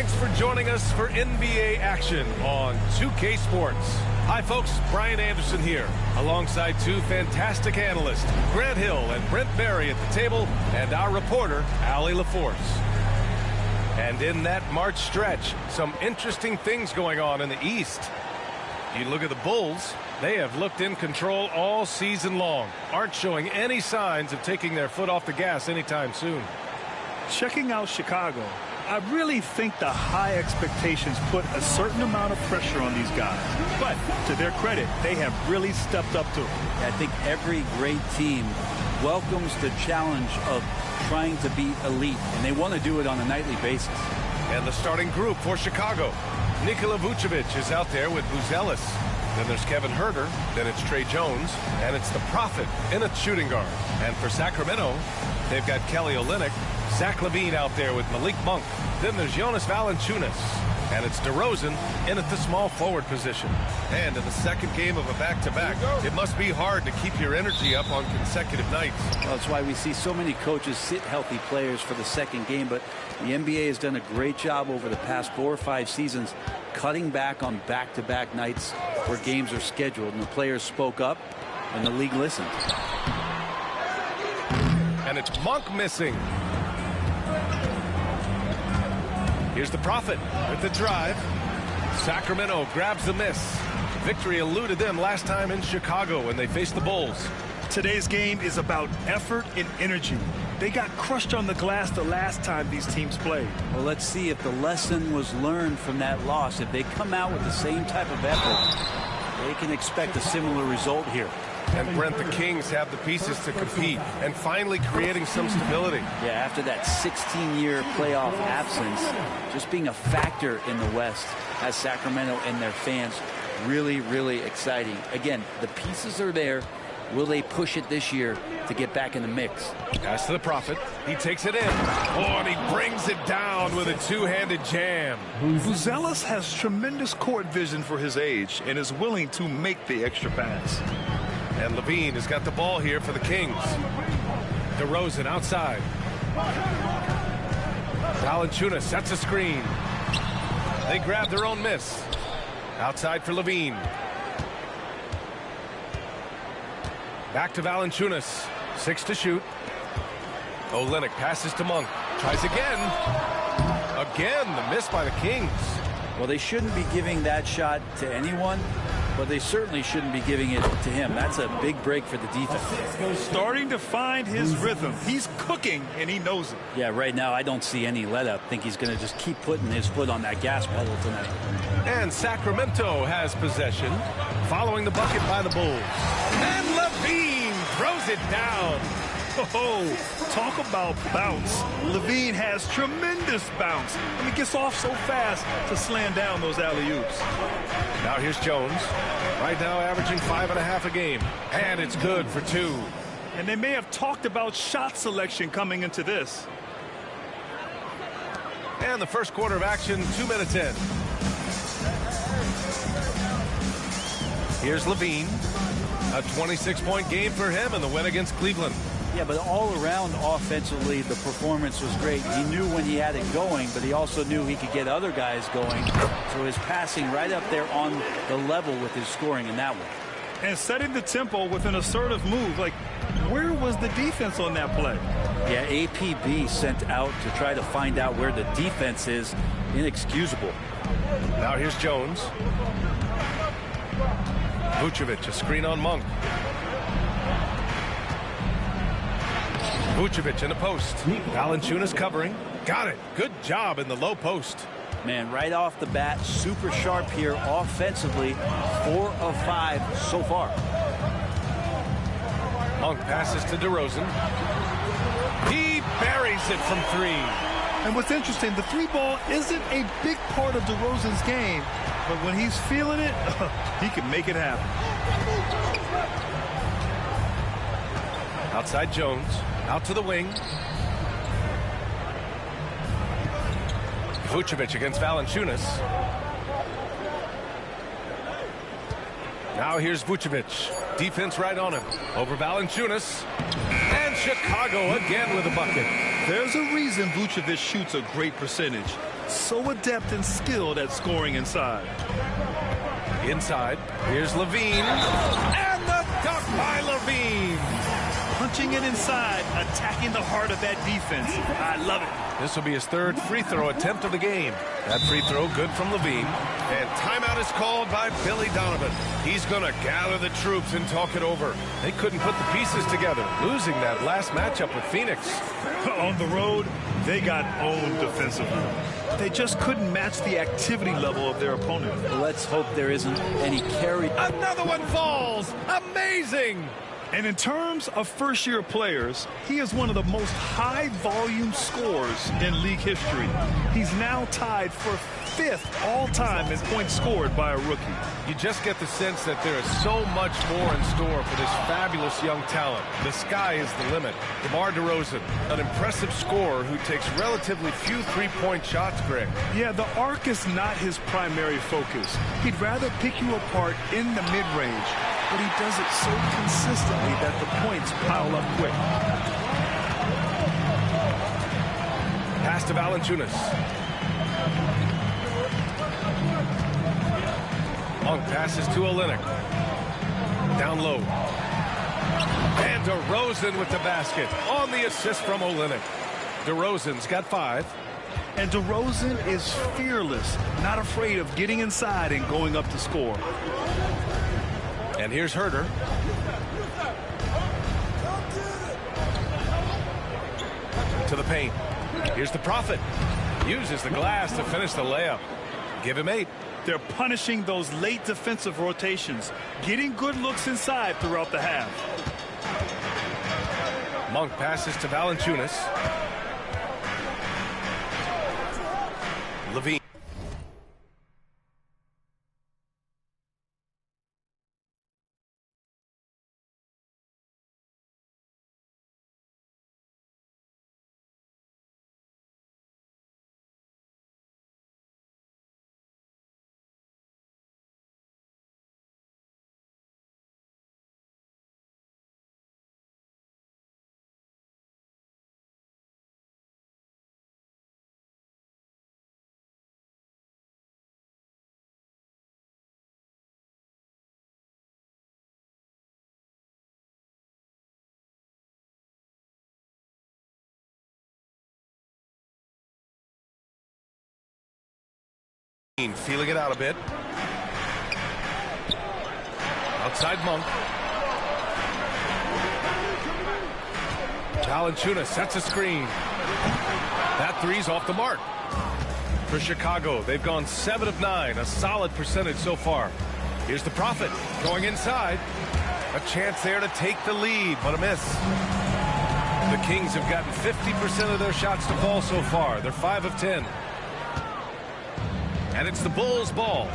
Thanks for joining us for NBA action on 2K Sports. Hi, folks. Brian Anderson here, alongside two fantastic analysts, Grant Hill and Brent Berry at the table, and our reporter, Allie LaForce. And in that March stretch, some interesting things going on in the East. You look at the Bulls, they have looked in control all season long, aren't showing any signs of taking their foot off the gas anytime soon. Checking out Chicago, I really think the high expectations put a certain amount of pressure on these guys. But to their credit, they have really stepped up to it. I think every great team welcomes the challenge of trying to be elite, and they want to do it on a nightly basis. And the starting group for Chicago. Nikola Vucevic is out there with Buzelis. Then there's Kevin Huerter, then it's Trey Jones, and it's the Prophet in a shooting guard. And for Sacramento, they've got Kelly Olynyk, Zach LaVine out there with Malik Monk. Then there's Jonas Valanciunas, and it's DeRozan in at the small forward position. And in the second game of a back-to-back, it must be hard to keep your energy up on consecutive nights. Well, that's why we see so many coaches sit healthy players for the second game, but the NBA has done a great job over the past 4 or 5 seasons cutting back on back-to-back nights where games are scheduled, and the players spoke up, and the league listened. And it's Monk missing. Here's the Prophet with the drive. Sacramento grabs the miss. Victory eluded them last time in Chicago when they faced the Bulls. Today's game is about effort and energy. They got crushed on the glass the last time these teams played. Well, let's see if the lesson was learned from that loss. If they come out with the same type of effort, they can expect a similar result here. And Brent, the Kings have the pieces to compete and finally creating some stability. Yeah, after that 16-year playoff absence, just being a factor in the West has Sacramento and their fans really, really exciting. Again, the pieces are there. Will they push it this year to get back in the mix? Pass to the Prophet. He takes it in. Oh, and he brings it down with a two-handed jam. Buzelis has tremendous court vision for his age and is willing to make the extra pass. And LaVine has got the ball here for the Kings. DeRozan outside. Valanciunas sets a screen. They grab their own miss. Outside for LaVine. Back to Valanciunas. 6 to shoot. Olynyk passes to Monk. Tries again. Again, the miss by the Kings. Well, they shouldn't be giving that shot to anyone, but they certainly shouldn't be giving it to him. That's a big break for the defense. Starting to find his rhythm. He's cooking, and he knows it. Yeah, right now I don't see any let-up. I think he's going to just keep putting his foot on that gas pedal tonight. And Sacramento has possession, following the bucket by the Bulls. And LaVine throws it down. Oh, talk about bounce. LaVine has tremendous bounce. And he gets off so fast to slam down those alley-oops. Now here's Jones. Right now averaging 5.5 a game. And it's good for 2. And they may have talked about shot selection coming into this. And the first quarter of action, 2 minutes in. Here's LaVine. A 26-point game for him in the win against Cleveland. Yeah, but all around offensively, the performance was great. He knew when he had it going, but he also knew he could get other guys going. So his passing right up there on the level with his scoring in that one. And setting the tempo with an assertive move. Like, where was the defense on that play? Yeah, APB sent out to try to find out where the defense is. Inexcusable. Now here's Jones. Vucevic, a screen on Monk. Vucevic in the post. Valanciunas covering. Got it. Good job in the low post. Man, right off the bat, super sharp here offensively. 4 of 5 so far. Monk passes to DeRozan. He buries it from 3. And what's interesting, the 3 ball isn't a big part of DeRozan's game, but when he's feeling it, he can make it happen. Outside Jones. Out to the wing. Vucevic against Valanciunas. Now here's Vucevic. Defense right on him. Over Valanciunas. And Chicago again with a bucket. There's a reason Vucevic shoots a great percentage. so adept and skilled at scoring inside. Inside, here's Levine, and the dunk by Levine. Punching it inside, attacking the heart of that defense. I love it. This will be his third free throw attempt of the game. That free throw good from Levine. And timeout is called by Billy Donovan. He's going to gather the troops and talk it over. They couldn't put the pieces together, losing that last matchup with Phoenix. On the road, they got owned defensively. They just couldn't match the activity level of their opponent. Let's hope there isn't any carry. Another one falls. Amazing. And in terms of first-year players, he is one of the most high-volume scorers in league history. He's now tied for 5th all-time in points scored by a rookie. You just get the sense that there is so much more in store for this fabulous young talent. The sky is the limit. DeMar DeRozan, an impressive scorer who takes relatively few three-point shots, Greg. Yeah, the arc is not his primary focus. He'd rather pick you apart in the mid-range, but he does it so consistently that the points pile up quick. Pass to Valanciunas. Long passes to Olynyk. Down low. And DeRozan with the basket on the assist from Olynyk. DeRozan's got 5. And DeRozan is fearless, not afraid of getting inside and going up to score. And here's Herter. To the paint. Here's the Prophet. Uses the glass to finish the layup. Give him 8. They're punishing those late defensive rotations, getting good looks inside throughout the half. Monk passes to Valanciunas. Levine. Feeling it out a bit. Outside Monk. Valanciunas sets a screen. That three's off the mark. For Chicago, they've gone 7 of 9, a solid percentage so far. Here's the Prophet going inside. A chance there to take the lead, but a miss. The Kings have gotten 50% of their shots to fall so far. They're 5 of 10. And it's the Bulls' ball.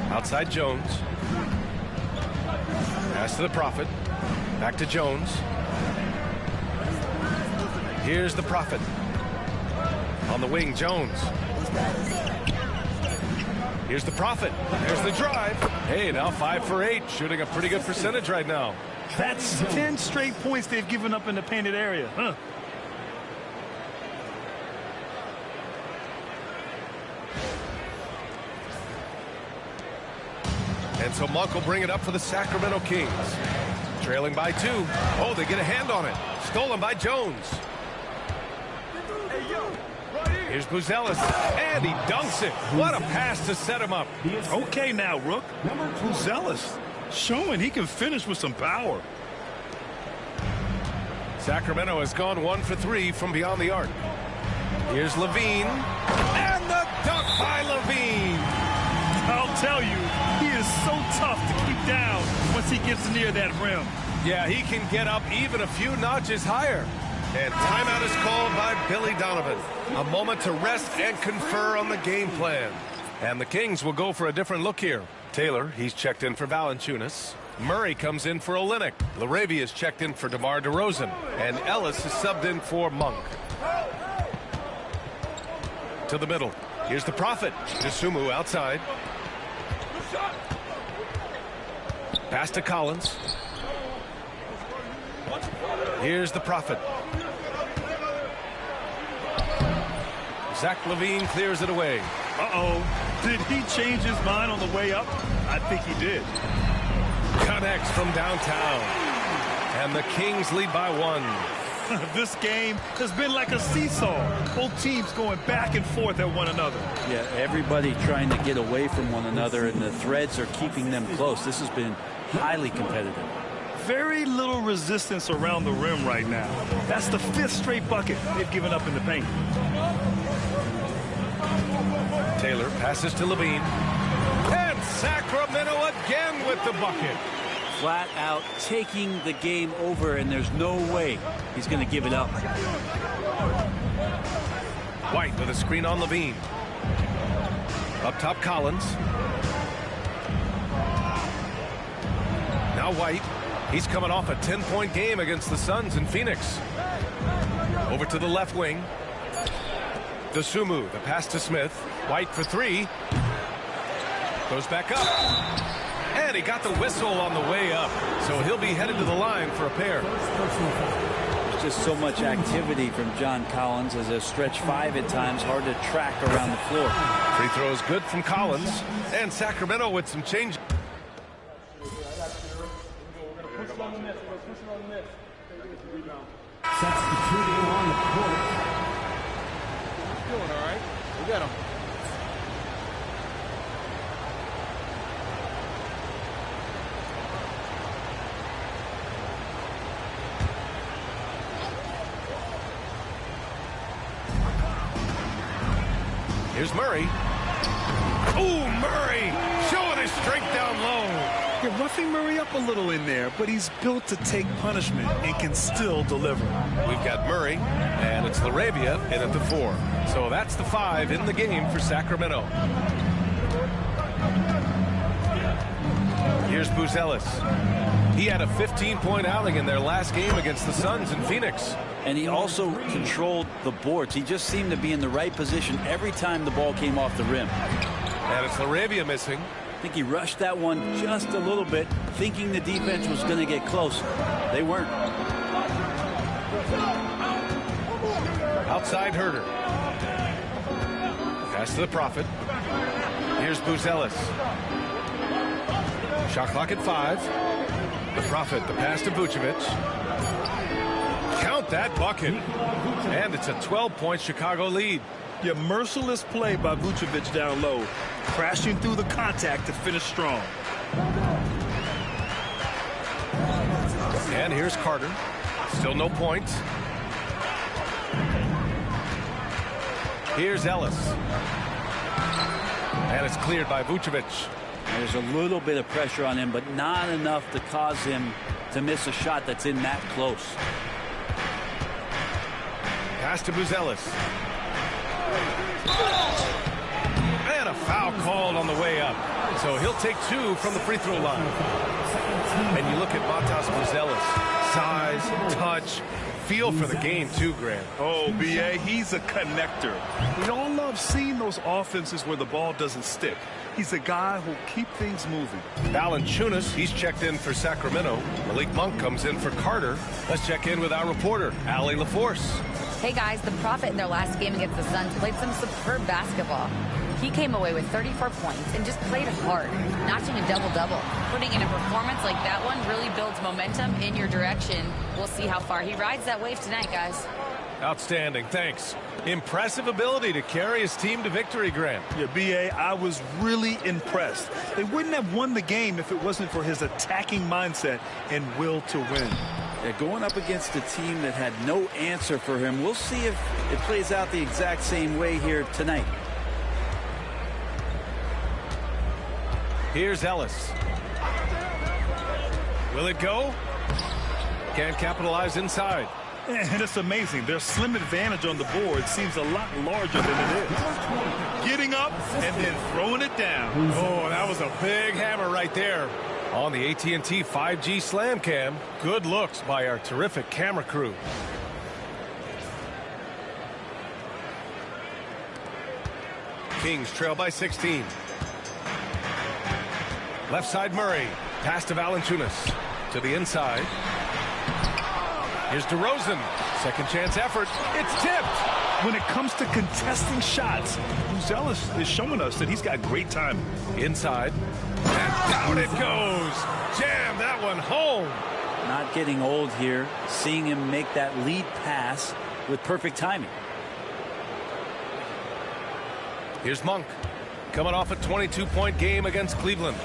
Outside Jones. Pass to the Prophet. Back to Jones. Here's the Prophet. On the wing, Jones. Here's the Prophet. There's the drive. Hey, now 5 for 8. Shooting a pretty good percentage right now. That's 10 straight points they've given up in the painted area. Huh. And so Monk will bring it up for the Sacramento Kings. Trailing by 2. Oh, they get a hand on it. Stolen by Jones. Here's Buzelis. And he dunks it. What a pass to set him up. Okay now, Rook. Buzelis showing he can finish with some power. Sacramento has gone 1 for 3 from beyond the arc. Here's Levine. And the dunk by Levine. I'll tell you, he is so tough to keep down once he gets near that rim. Yeah, he can get up even a few notches higher. And timeout is called by Billy Donovan. A moment to rest and confer on the game plan. And the Kings will go for a different look here. Taylor, he's checked in for Valanciunas. Murray comes in for Olynyk. Laravia is checked in for DeMar DeRozan. And Ellis is subbed in for Monk. To the middle. Here's the Prophet. Dosunmu outside. Pass to Collins. Here's the Prophet. Zach LaVine clears it away. Uh-oh. Did he change his mind on the way up? I think he did. Connects from downtown. And the Kings lead by 1. This game has been like a seesaw. Both teams going back and forth at one another. Yeah, everybody trying to get away from one another, and the threads are keeping them close. This has been highly competitive. Very little resistance around the rim right now. That's the 5th straight bucket they've given up in the paint. Taylor passes to LaVine. And Sacramento again with the bucket. Flat out taking the game over, and there's no way he's going to give it up. White with a screen on LaVine. Up top, Collins. Now White. He's coming off a 10-point game against the Suns in Phoenix. Over to the left wing. Dosunmu, the pass to Smith. White for 3. Goes back up. And he got the whistle on the way up. So he'll be headed to the line for a pair. There's just so much activity from John Collins as a stretch 5 at times. Hard to track around the floor. Free throw is good from Collins. And Sacramento with some change. Substituting on the court. Doing all right. We got him. Here's Murray. Ooh, Murray showing his strength down low. You're roughing Murray up a little in there, but he's built to take punishment and can still deliver. We've got Murray, and it's LaRavia in at the 4. So that's the 5 in the game for Sacramento. Here's Buzelis. He had a 15-point outing in their last game against the Suns in Phoenix. And he also controlled the boards. He just seemed to be in the right position every time the ball came off the rim. And it's LaRavia missing. I think he rushed that one just a little bit, thinking the defense was going to get close. They weren't. Outside Herter. Pass to the Prophet. Here's Buzelis. Shot clock at 5. The Prophet, the pass to Vucevic. Count that bucket. And it's a 12-point Chicago lead. Yeah, merciless play by Vucevic down low, crashing through the contact to finish strong. And here's Carter. Still no points. Here's Ellis. And it's cleared by Vucevic. There's a little bit of pressure on him, but not enough to cause him to miss a shot that's in that close. Pass to Buzelis. And a foul called on the way up. So he'll take 2 from the free throw line. And you look at Matas Buzelis. Size, touch, feel for the game too, Grant. Oh, B.A., he's a connector. We all love seeing those offenses where the ball doesn't stick. He's a guy who'll keep things moving. Valanciunas, he's checked in for Sacramento. Malik Monk comes in for Carter. Let's check in with our reporter, Allie LaForce. Hey guys, the Prophet in their last game against the Suns played some superb basketball. He came away with 34 points and just played hard, notching a double-double. Putting in a performance like that one really builds momentum in your direction. We'll see how far he rides that wave tonight, guys. Outstanding, thanks. Impressive ability to carry his team to victory, Grant. Yeah, B.A., I was really impressed. They wouldn't have won the game if it wasn't for his attacking mindset and will to win. Yeah, going up against a team that had no answer for him. We'll see if it plays out the exact same way here tonight. Here's Ellis. Will it go? Can't capitalize inside. And it's amazing. Their slim advantage on the board seems a lot larger than it is. Getting up and then throwing it down. Oh, that was a big hammer right there. On the AT&T 5G Slam Cam, good looks by our terrific camera crew. Kings trail by 16. Left side Murray. Pass to Valanciunas. To the inside. Here's DeRozan. Second chance effort. It's tipped. when it comes to contesting shots, Uzelis is showing us that he's got great timing. Inside. And down it goes. Jam that one home. Not getting old here. Seeing him make that lead pass with perfect timing. Here's Monk. Coming off a 22-point game against Cleveland.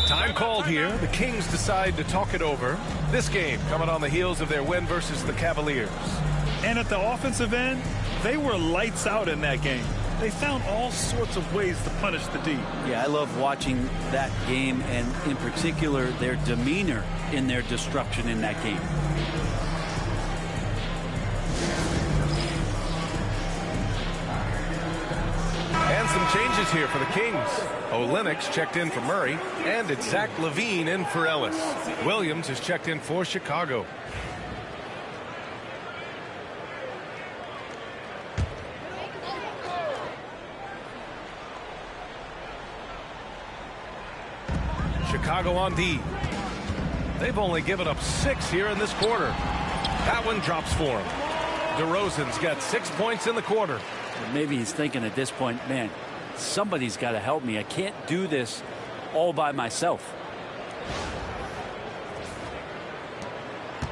Time called here. The Kings decide to talk it over. This game coming on the heels of their win versus the Cavaliers. And at the offensive end, they were lights out in that game. They found all sorts of ways to punish the D. Yeah, I love watching that game, and in particular, their demeanor in their destruction in that game. And some changes here for the Kings. Olenek's checked in for Murray, and it's Zach LaVine in for Ellis. Williams is checked in for Chicago. Chicago on D. They've only given up 6 here in this quarter. That one drops for him. DeRozan's got 6 points in the quarter. Maybe he's thinking at this point, man, somebody's got to help me. I can't do this all by myself.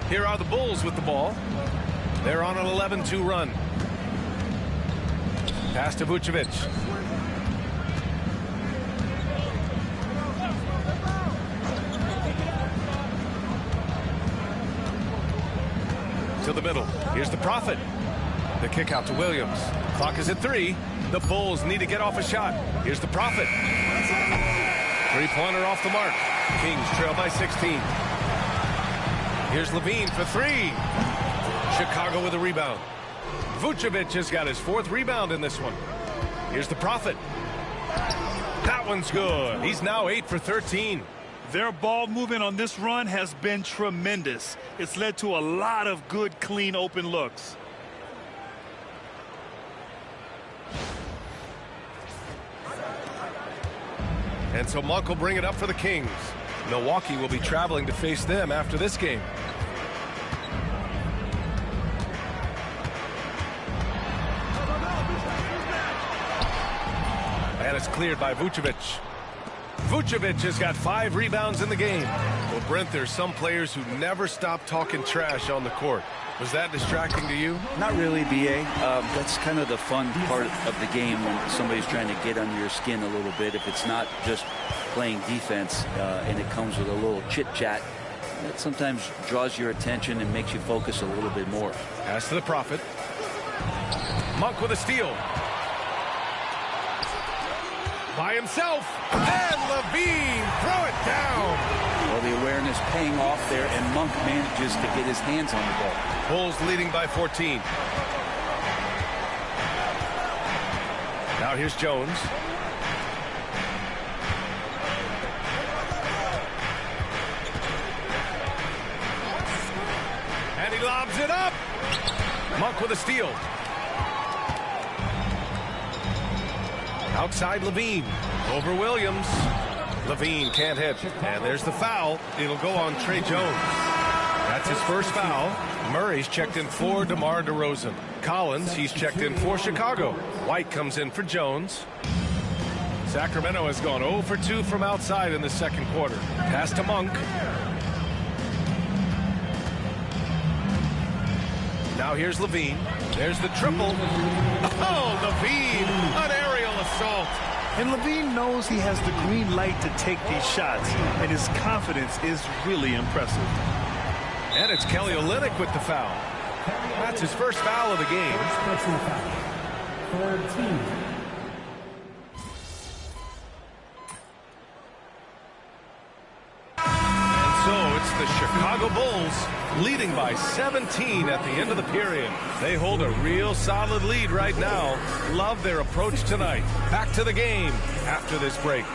Here are the Bulls with the ball. They're on an 11-2 run. Pass to Vucevic. To the middle. Here's the Prophet. The kick out to Williams. Clock is at 3. The Bulls need to get off a shot. Here's the Prophet. Three-pointer off the mark. Kings trail by 16. Here's LaVine for 3. Chicago with a rebound. Vucevic has got his 4th rebound in this one. Here's the Prophet. That one's good. He's now 8 for 13. Their ball movement on this run has been tremendous. It's led to a lot of good, clean, open looks. And so Monk will bring it up for the Kings. Milwaukee will be traveling to face them after this game. And it's cleared by Vucevic. Vucevic has got 5 rebounds in the game. Well, Brent, there's some players who never stop talking trash on the court. Was that distracting to you? Not really, B.A. That's kind of the fun part of the game when somebody's trying to get under your skin a little bit. If it's not just playing defense and it comes with a little chit-chat, that sometimes draws your attention and makes you focus a little bit more. Pass to the Prophet. Monk with a steal. By himself. And LaVine throw it down. Well, the awareness paying off there, and Monk manages to get his hands on the ball. Bulls leading by 14. Now here's Jones. And he lobs it up. Monk with a steal. Outside LaVine. Over Williams. LaVine can't hit. And there's the foul. It'll go on Trey Jones. That's his first foul. Murray's checked in for DeMar DeRozan. Collins, he's checked in for Chicago. White comes in for Jones. Sacramento has gone 0 for 2 from outside in the second quarter. Pass to Monk. Now here's LaVine. There's the triple. Oh, LaVine, an aerial assault. And LaVine knows he has the green light to take these shots, and his confidence is really impressive. And it's Kelly Olynyk with the foul. That's his first foul of the game. And so it's the Chicago Bulls leading by 17 at the end of the period. They hold a real solid lead right now. Love their approach tonight. Back to the game after this break.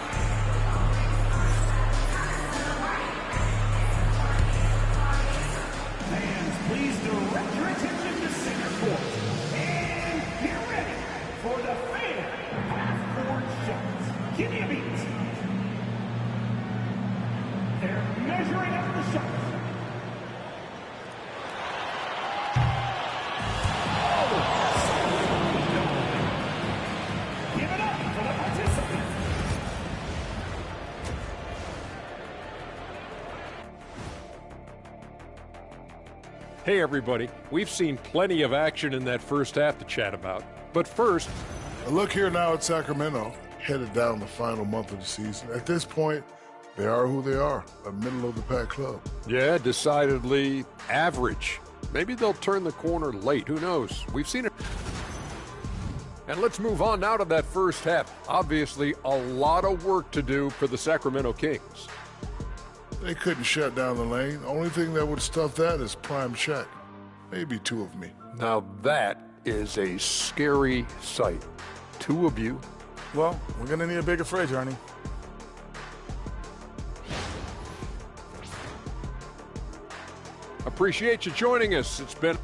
Please direct your attention to center court. And get ready for the fair half-court shots. Give me a beat. They're measuring up the shots. Oh, Hey everybody, we've seen plenty of action in that first half to chat about. But first, a look here now at Sacramento, headed down the final month of the season. At this point, they are who they are, a middle-of-the-pack club. yeah, decidedly average. Maybe they'll turn the corner late, who knows? We've seen it. And let's move on now to that first half. Obviously, a lot of work to do for the Sacramento Kings. They couldn't shut down the lane. Only thing that would stuff that is prime check. Maybe two of me. Now that is a scary sight. Two of you. Well, we're going to need a bigger fridge, Ernie. Appreciate you joining us. It's been...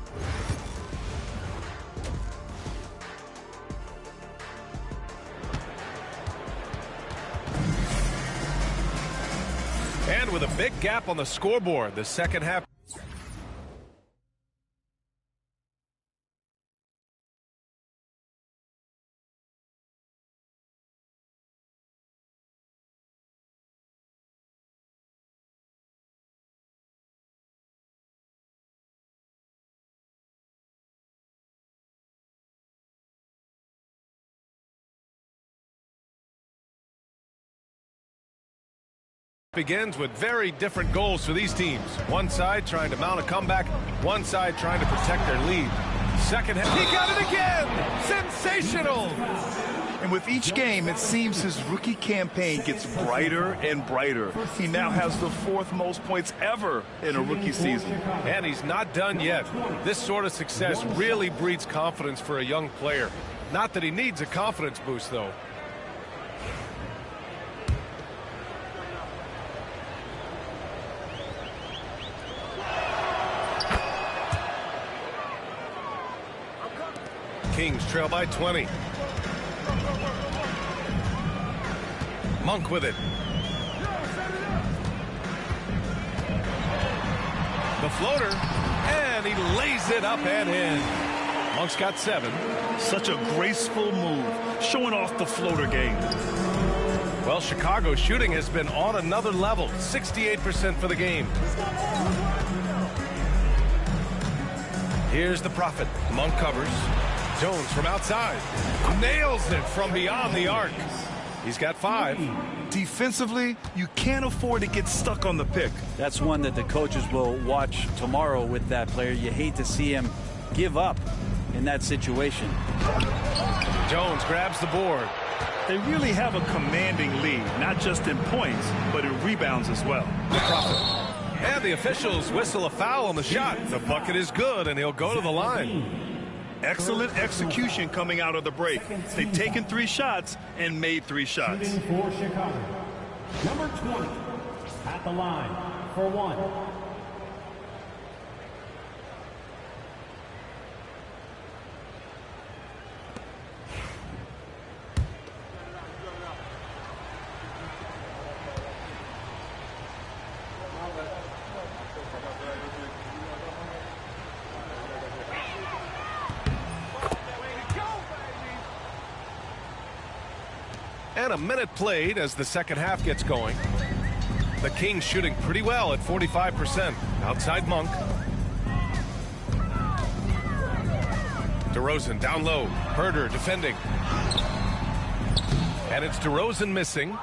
And with a big gap on the scoreboard, the second half. Begins with very different goals for these teams. One side trying to mount a comeback, one side trying to protect their lead. Second half, he got it again! Sensational! And with each game, it seems his rookie campaign gets brighter and brighter. He now has the 4th most points ever in a rookie season. And he's not done yet. This sort of success really breeds confidence for a young player. Not that he needs a confidence boost, though. Kings trail by 20. Monk with it. The floater, and he lays it up and in. Monk's got 7. Such a graceful move, showing off the floater game. Well, Chicago's shooting has been on another level, 68% for the game. Here's the Prophet. Monk covers. Jones from outside. Nails it from beyond the arc. He's got 5. Defensively, you can't afford to get stuck on the pick. That's one that the coaches will watch tomorrow with that player. You hate to see him give up in that situation. Jones grabs the board. They really have a commanding lead, not just in points, but in rebounds as well. The Prophet. And the officials whistle a foul on the shot. The bucket is good, and he'll go to the line. Excellent execution coming out of the break. They've taken 3 shots and made 3 shots. For Chicago, number 20 at the line for 1. And a minute played as the second half gets going. The Kings shooting pretty well at 45%. Outside Monk. DeRozan down low. Herder defending. And it's DeRozan missing.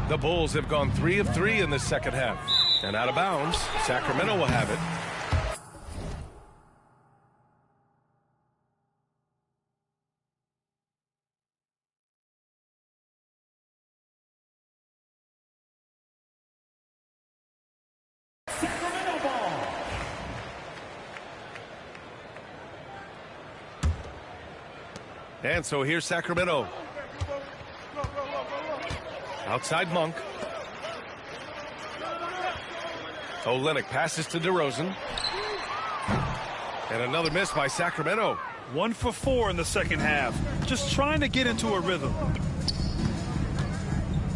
The Bulls have gone 3 of 3 in this second half. And out of bounds, Sacramento will have it. And so here's Sacramento. Outside Monk. Olynyk passes to DeRozan. And another miss by Sacramento. 1 for 4 in the second half. Just trying to get into a rhythm.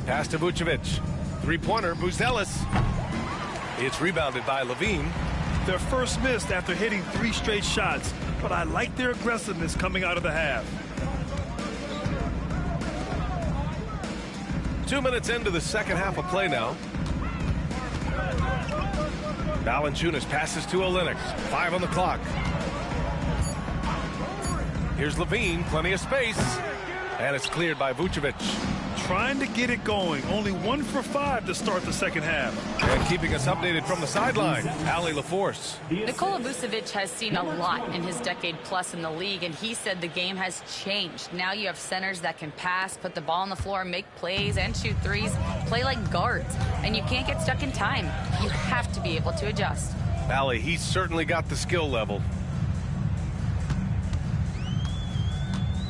Pass to Vucevic. Three-pointer, Buzelis. It's rebounded by Levine. Their first missed after hitting 3 straight shots, but I like their aggressiveness coming out of the half. 2 minutes into the second half of play now. Valanciunas passes to Olynyk. 5 on the clock. Here's Levine, plenty of space. And it's cleared by Vucevic. Trying to get it going. Only 1 for 5 to start the second half. And keeping us updated from the sideline, Allie LaForce. Nikola Vucevic has seen a lot in his decade plus in the league, and he said the game has changed. Now you have centers that can pass, put the ball on the floor, make plays, and shoot threes, play like guards. And you can't get stuck in time. You have to be able to adjust. Allie, he's certainly got the skill level.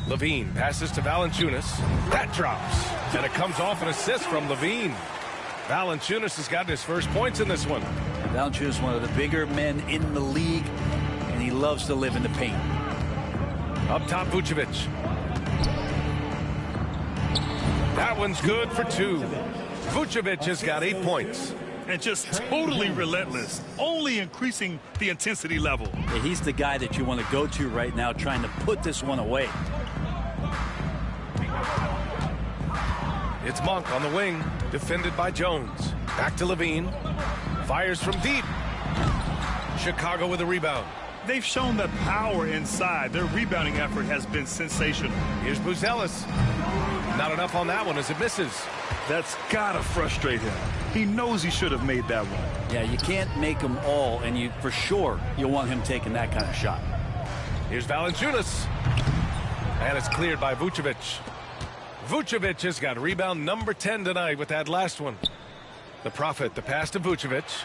Levine passes to Valanciunas. That drops. And it comes off an assist from Levine. Valanciunas has gotten his first points in this one. Valanciunas is one of the bigger men in the league, and he loves to live in the paint. Up top, Vucevic. That one's good for 2. Vucevic has got 8 points. And just totally relentless, only increasing the intensity level. Yeah, he's the guy that you want to go to right now, trying to put this one away. It's Monk on the wing, defended by Jones. Back to Levine. Fires from deep. Chicago with a rebound. They've shown the power inside. Their rebounding effort has been sensational. Here's Buzelis. Not enough on that one as it misses. That's got to frustrate him. He knows he should have made that one. Yeah, you can't make them all, and for sure you'll want him taking that kind of shot. Here's Valanciunas. And it's cleared by Vucevic. Vucevic has got rebound number 10 tonight with that last one. The Prophet, the pass to Vucevic.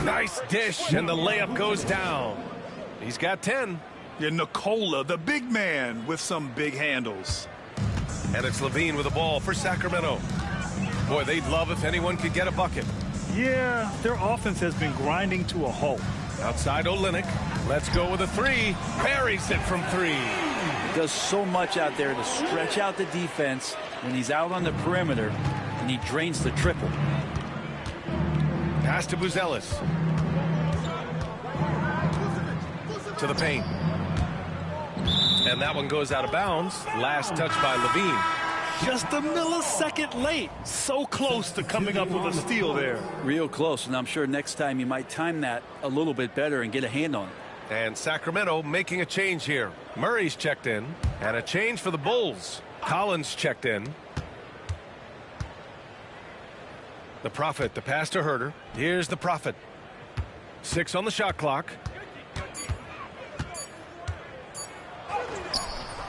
Nice dish, and the layup goes down. He's got 10. Yeah, Nikola, the big man with some big handles. And it's Levine with the ball for Sacramento. Boy, they'd love if anyone could get a bucket. Yeah, their offense has been grinding to a halt. Outside Olynyk. Let's go with a 3. Buries it from 3. He does so much out there to stretch out the defense when he's out on the perimeter, and he drains the triple. Pass to Buzelis. To the paint. And that one goes out of bounds. Last touch by Levine. Just a millisecond late. So close to coming up with a steal there. Real close, and I'm sure next time you might time that a little bit better and get a hand on it. And Sacramento making a change here. Murray's checked in. And a change for the Bulls. Collins checked in. The Prophet, the pass to Herter. Here's the Prophet. 6 on the shot clock.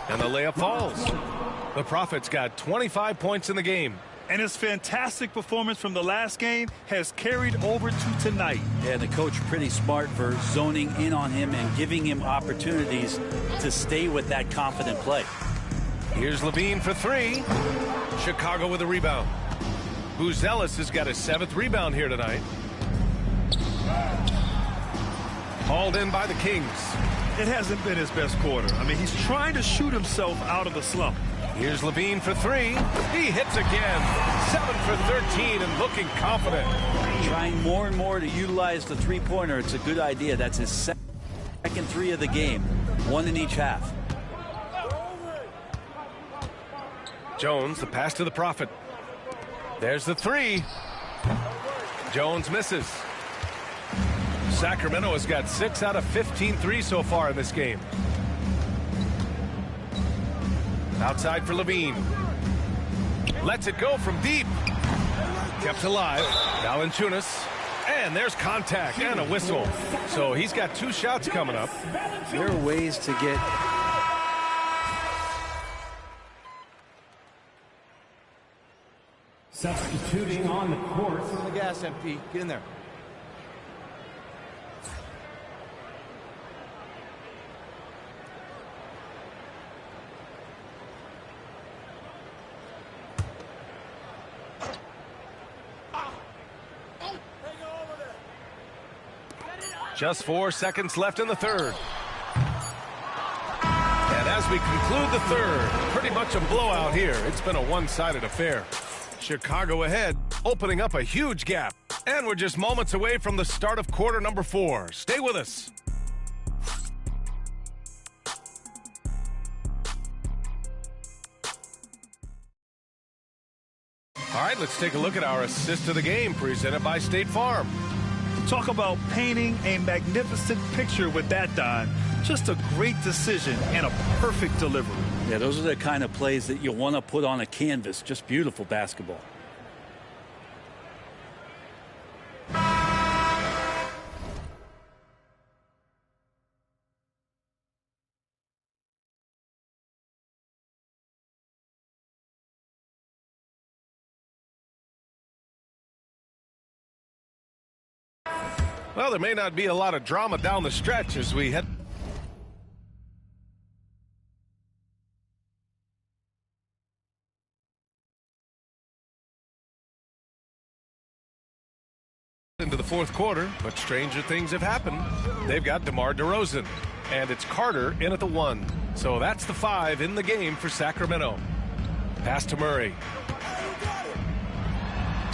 And the layup falls. The Prophet's got 25 points in the game. And his fantastic performance from the last game has carried over to tonight. Yeah, the coach pretty smart for zoning in on him and giving him opportunities to stay with that confident play. Here's Levine for 3. Chicago with a rebound. Buzelis has got his 7th rebound here tonight. Hauled in by the Kings. It hasn't been his best quarter. I mean, he's trying to shoot himself out of the slump. Here's Levine for 3. He hits again. 7 for 13 and looking confident. Trying more and more to utilize the three-pointer. It's a good idea. That's his second 3 of the game. 1 in each half. Jones, the pass to the Prophet. There's the 3. Jones misses. Sacramento has got 6 out of 15 threes so far in this game. Outside for Levine. Lets it go from deep. Kept alive. Valanciunas. And there's contact and a whistle. So he's got 2 shots coming up. There are ways to get... Substituting on the court. On the gas, MP. Get in there. Just 4 seconds left in the third. And as we conclude the third, pretty much a blowout here. It's been a one-sided affair. Chicago ahead, opening up a huge gap. And we're just moments away from the start of quarter number 4. Stay with us. All right, let's take a look at our assist of the game presented by State Farm. Talk about painting a magnificent picture with that, Don. Just a great decision and a perfect delivery. Yeah, those are the kind of plays that you want to put on a canvas. Just beautiful basketball. Well, there may not be a lot of drama down the stretch as we head into the fourth quarter, but stranger things have happened. They've got DeMar DeRozan, and it's Carter in at the 1. So that's the 5 in the game for Sacramento. Pass to Murray.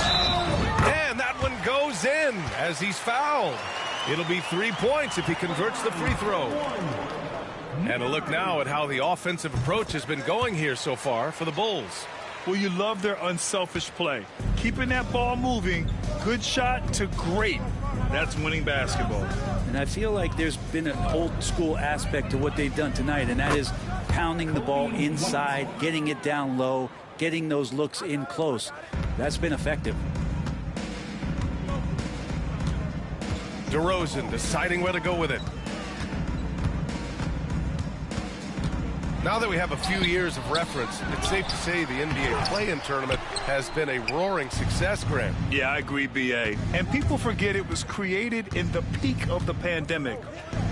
And that one goes in as he's fouled. It'll be 3 points if he converts the free throw. And a look now at how the offensive approach has been going here so far for the Bulls. Well, you love their unselfish play. Keeping that ball moving, good shot to great. That's winning basketball. And I feel like there's been an old school aspect to what they've done tonight, and that is pounding the ball inside, getting it down low, getting those looks in close. That's been effective. DeRozan deciding where to go with it. Now that we have a few years of reference, it's safe to say the NBA play-in tournament has been a roaring success, Grant. Yeah, I agree, B.A. And people forget it was created in the peak of the pandemic.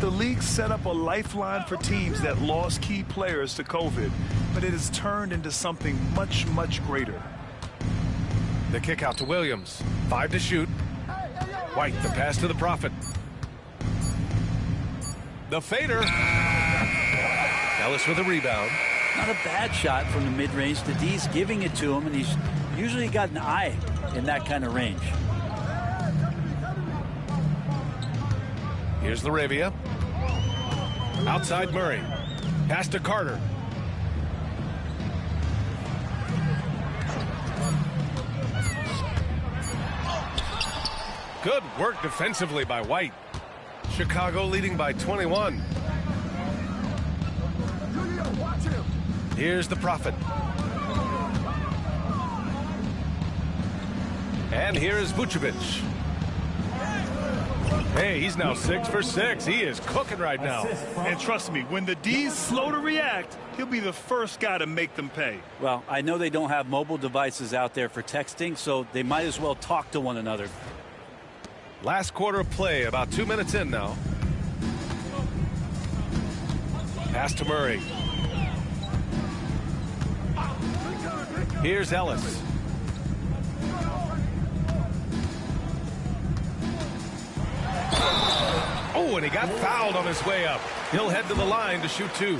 The league set up a lifeline for teams that lost key players to COVID, but it has turned into something much, much greater. The kick out to Williams. 5 to shoot. White, the pass to the Prophet. The fader. Ellis with a rebound. Not a bad shot from the mid-range. The D's giving it to him, and he's usually got an eye in that kind of range. Here's Laravia. Outside Murray. Pass to Carter. Good work defensively by White. Chicago leading by 21. Here's the Prophet. And here is Vucevic. Hey, he's now 6 for 6. He is cooking right now. And trust me, when the D's slow to react, he'll be the first guy to make them pay. Well, I know they don't have mobile devices out there for texting, so they might as well talk to one another. Last quarter of play, about 2 minutes in now. Pass to Murray. Here's Ellis. Oh, and he got fouled on his way up. He'll head to the line to shoot 2.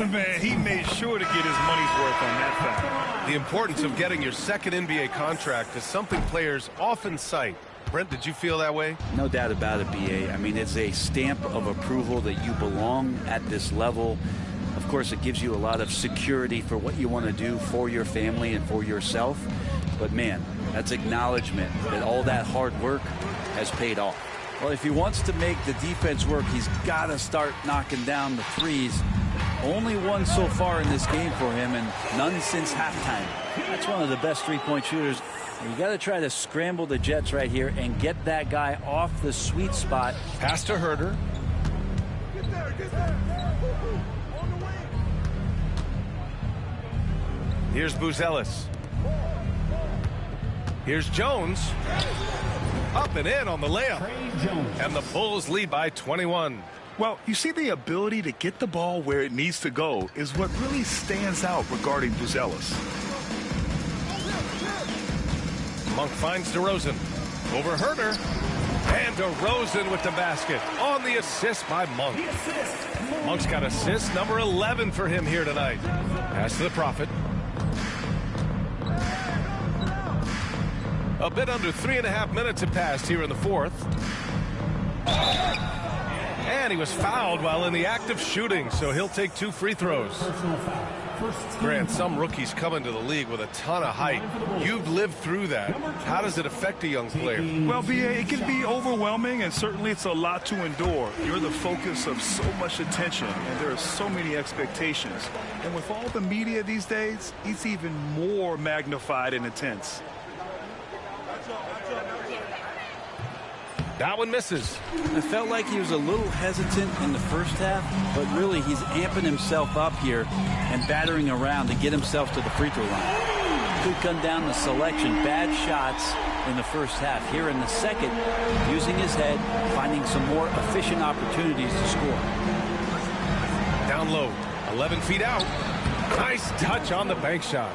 Man, he made sure to get his money's worth on that foul. The importance of getting your second NBA contract is something players often cite. Brent, did you feel that way? No doubt about it, B.A. I mean, it's a stamp of approval that you belong at this level. Of course, it gives you a lot of security for what you want to do for your family and for yourself. But, man, that's acknowledgement that all that hard work has paid off. Well, if he wants to make the defense work, he's got to start knocking down the threes. Only one so far in this game for him, and none since halftime. That's one of the best three-point shooters. You got to try to scramble the Jets right here and get that guy off the sweet spot. Pass to Herter. Here's Buzelis. Here's Jones. Up and in on the layup. And the Bulls lead by 21. Well, you see, the ability to get the ball where it needs to go is what really stands out regarding Buzelis. Monk finds DeRozan. Over Herter. And DeRozan with the basket. On the assist by Monk. Monk's got assist number 11 for him here tonight. Pass to the Prophet. A bit under 3.5 minutes have passed here in the fourth. And he was fouled while in the act of shooting, so he'll take 2 free throws. Grant, some rookies come into the league with a ton of height. You've lived through that. How does it affect a young player? Well, BA, it can be overwhelming, and certainly it's a lot to endure. You're the focus of so much attention, and there are so many expectations. And with all the media these days, it's even more magnified and intense. That one misses. I felt like he was a little hesitant in the first half, but really he's amping himself up here and battering around to get himself to the free throw line. Could come down to selection. Bad shots in the first half. Here in the second, using his head, finding some more efficient opportunities to score. Down low, 11 feet out. Nice touch on the bank shot.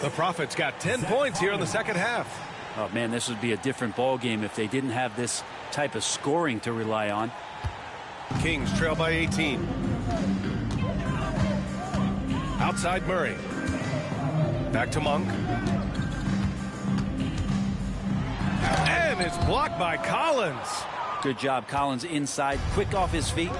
The Prophet's got 10 points here in the second half. Oh, man, this would be a different ball game if they didn't have this type of scoring to rely on. Kings trail by 18. Outside Murray. Back to Monk. And it's blocked by Collins. Good job, Collins inside, quick off his feet.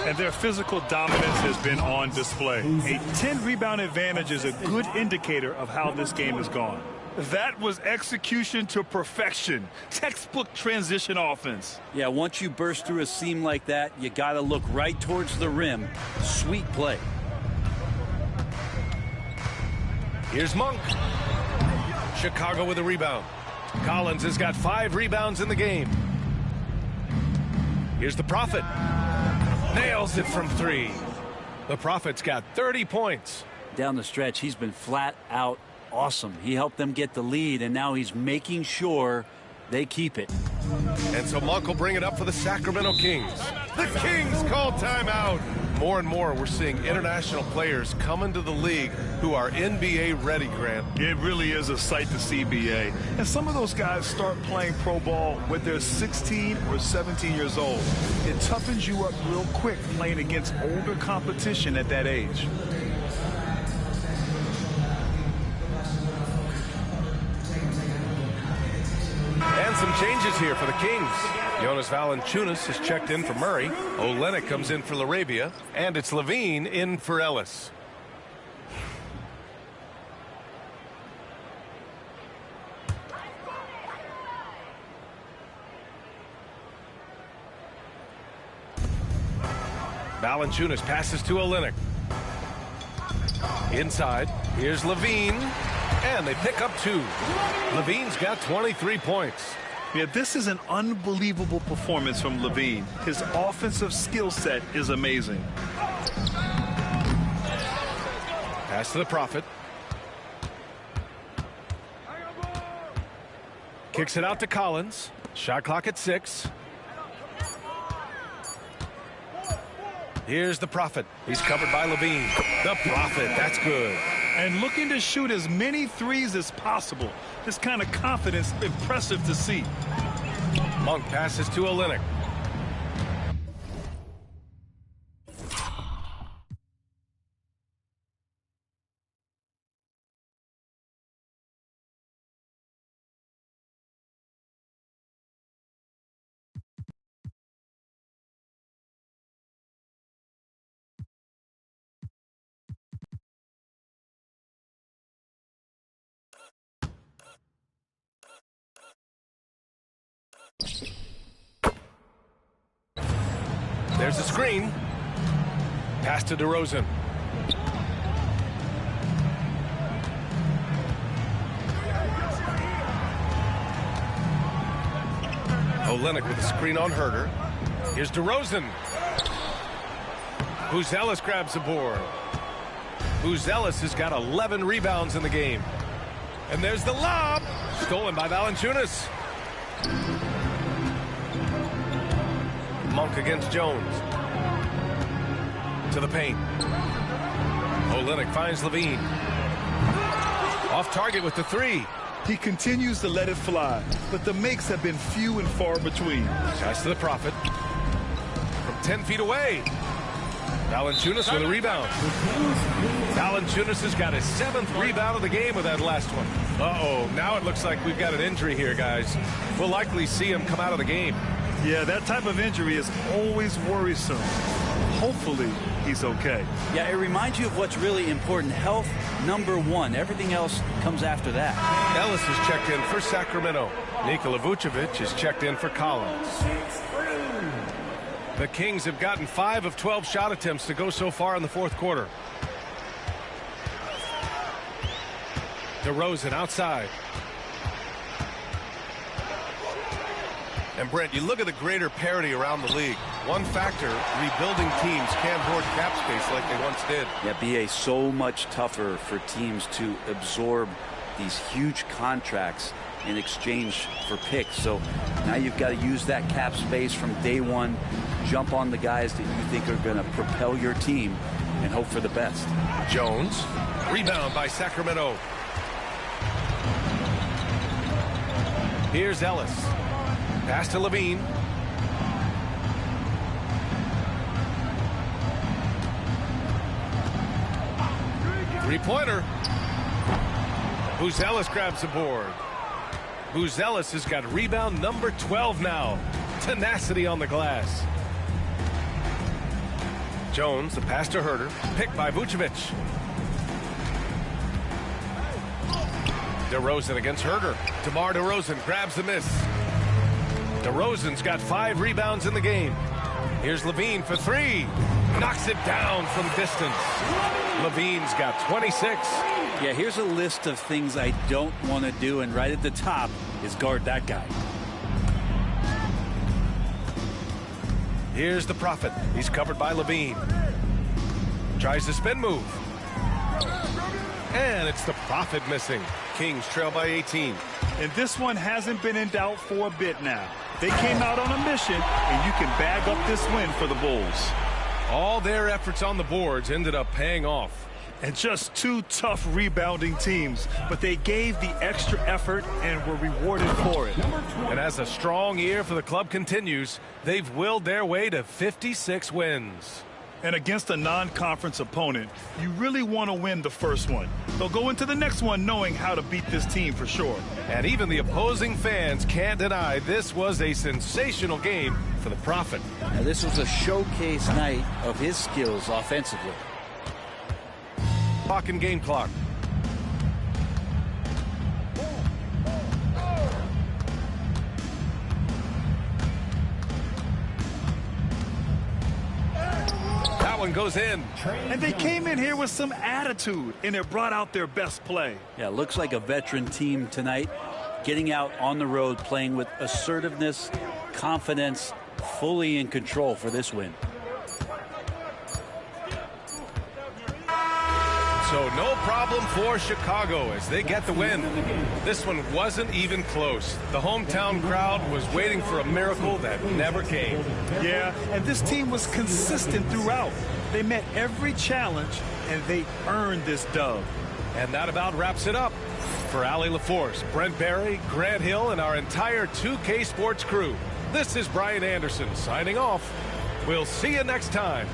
And their physical dominance has been on display. A 10-rebound advantage is a good indicator of how this game has gone. That was execution to perfection. Textbook transition offense. Yeah, once you burst through a seam like that, you got to look right towards the rim. Sweet play. Here's Monk. Chicago with a rebound. Collins has got 5 rebounds in the game. Here's the Prophet. Nails it from 3. The Prophet's got 30 points. Down the stretch, he's been flat out awesome. He helped them get the lead, and now he's making sure they keep it. And so Monk will bring it up for the Sacramento Kings. The Kings call timeout. More and more, we're seeing international players come into the league who are NBA ready, Grant. It really is a sight to see, BA. And some of those guys start playing pro ball when they're 16 or 17 years old. It toughens you up real quick playing against older competition at that age. And some changes here for the Kings. Jonas Valanciunas has checked in for Murray. Olynyk comes in for Larabia. And it's Levine in for Ellis. Valanciunas passes to Olynyk. Inside, here's Levine. And they pick up 2. Levine's got 23 points. Yeah, this is an unbelievable performance from Levine. His offensive skill set is amazing. Pass to the Prophet. Kicks it out to Collins. Shot clock at 6. Here's the Prophet. He's covered by Levine. The Prophet, that's good. And looking to shoot as many threes as possible. This kind of confidence, impressive to see. Monk passes to Olynyk. There's a screen. Pass to DeRozan. Olynyk with a screen on Herter. Here's DeRozan. Buzelis grabs the board. Buzelis has got 11 rebounds in the game. And there's the lob. Stolen by Valanciunas. Monk against Jones. To the paint. Olynyk finds Levine. Off target with the 3. He continues to let it fly, but the makes have been few and far between. Pass to the Prophet. From 10 feet away. Valanciunas with a rebound. Valanciunas has got his 7th rebound of the game with that last one. Uh-oh, now it looks like we've got an injury here, guys. We'll likely see him come out of the game. Yeah, that type of injury is always worrisome. hopefully he's okay. Yeah, it reminds you of what's really important. Health, #1. Everything else comes after that. Ellis is checked in for Sacramento. Nikola Vucevic is checked in for Collins. The Kings have gotten 5 of 12 shot attempts to go so far in the fourth quarter. DeRozan outside. And Brent, you look at the greater parity around the league. One factor, rebuilding teams can't hoard cap space like they once did. Yeah, BA, so much tougher for teams to absorb these huge contracts in exchange for picks. So now you've got to use that cap space from day one, jump on the guys that you think are going to propel your team, and hope for the best. Jones, rebound by Sacramento. Here's Ellis. Pass to Levine. Three-pointer. Buzelis grabs the board. Buzelis has got rebound number 12 now. Tenacity on the glass. Jones, the pass to Herter. Picked by Vucevic. DeRozan against Herter. DeMar DeRozan grabs the miss. DeRozan's got 5 rebounds in the game. Here's Levine for 3. Knocks it down from distance. Levine's got 26. Yeah, here's a list of things I don't want to do, and right at the top is guard that guy. Here's the Prophet. He's covered by Levine. Tries the spin move. And it's the Prophet missing. Kings trail by 18. And this one hasn't been in doubt for a bit now. They came out on a mission, and you can bag up this win for the Bulls. All their efforts on the boards ended up paying off. And just 2 tough rebounding teams, but they gave the extra effort and were rewarded for it. And as a strong year for the club continues, they've willed their way to 56 wins. And against a non-conference opponent, you really want to win the first one. They'll go into the next one knowing how to beat this team for sure. And even the opposing fans can't deny this was a sensational game for the Prophet. Now, this was a showcase night of his skills offensively. Clock and game clock. That one goes in. And they came in here with some attitude, and it brought out their best play. Yeah, looks like a veteran team tonight, getting out on the road, playing with assertiveness, confidence, fully in control for this win. So no problem for Chicago as they get the win. This one wasn't even close. The hometown crowd was waiting for a miracle that never came. Yeah, and this team was consistent throughout. They met every challenge, and they earned this dub. And that about wraps it up. For Allie LaForce, Brent Barry, Grant Hill, and our entire 2K Sports crew, this is Brian Anderson signing off. We'll see you next time.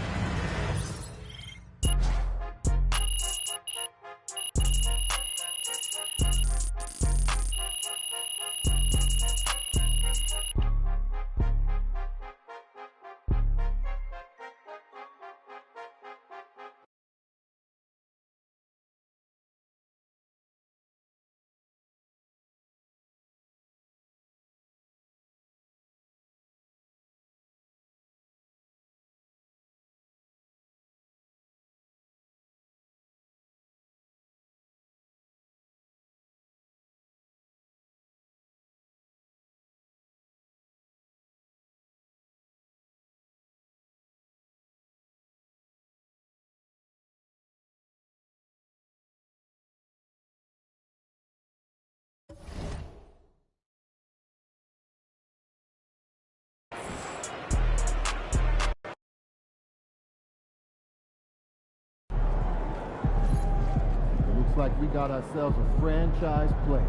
Looks like we got ourselves a franchise play.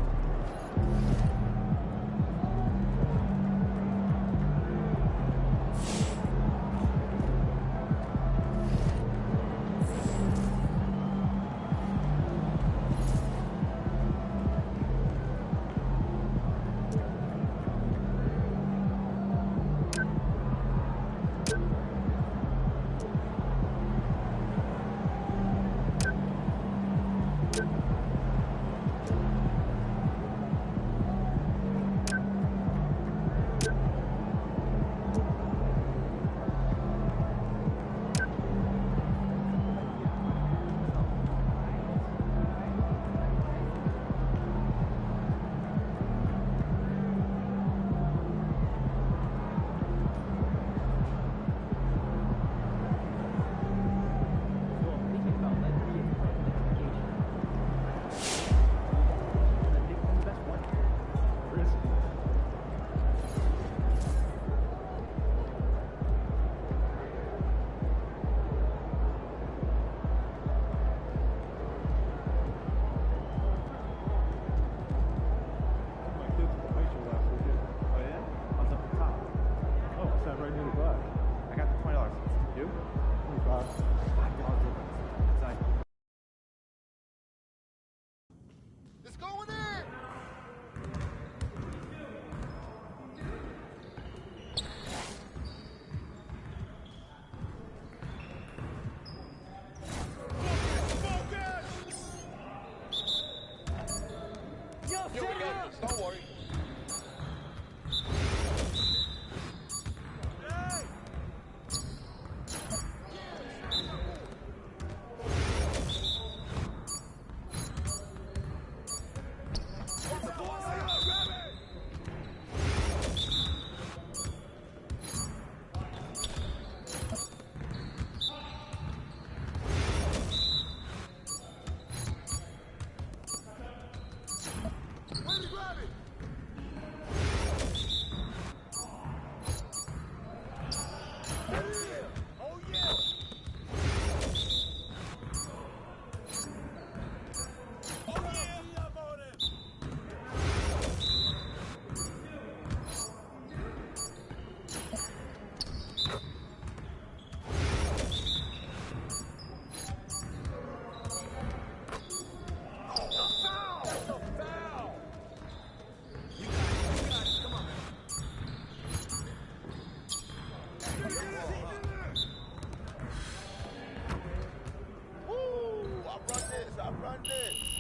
Run this.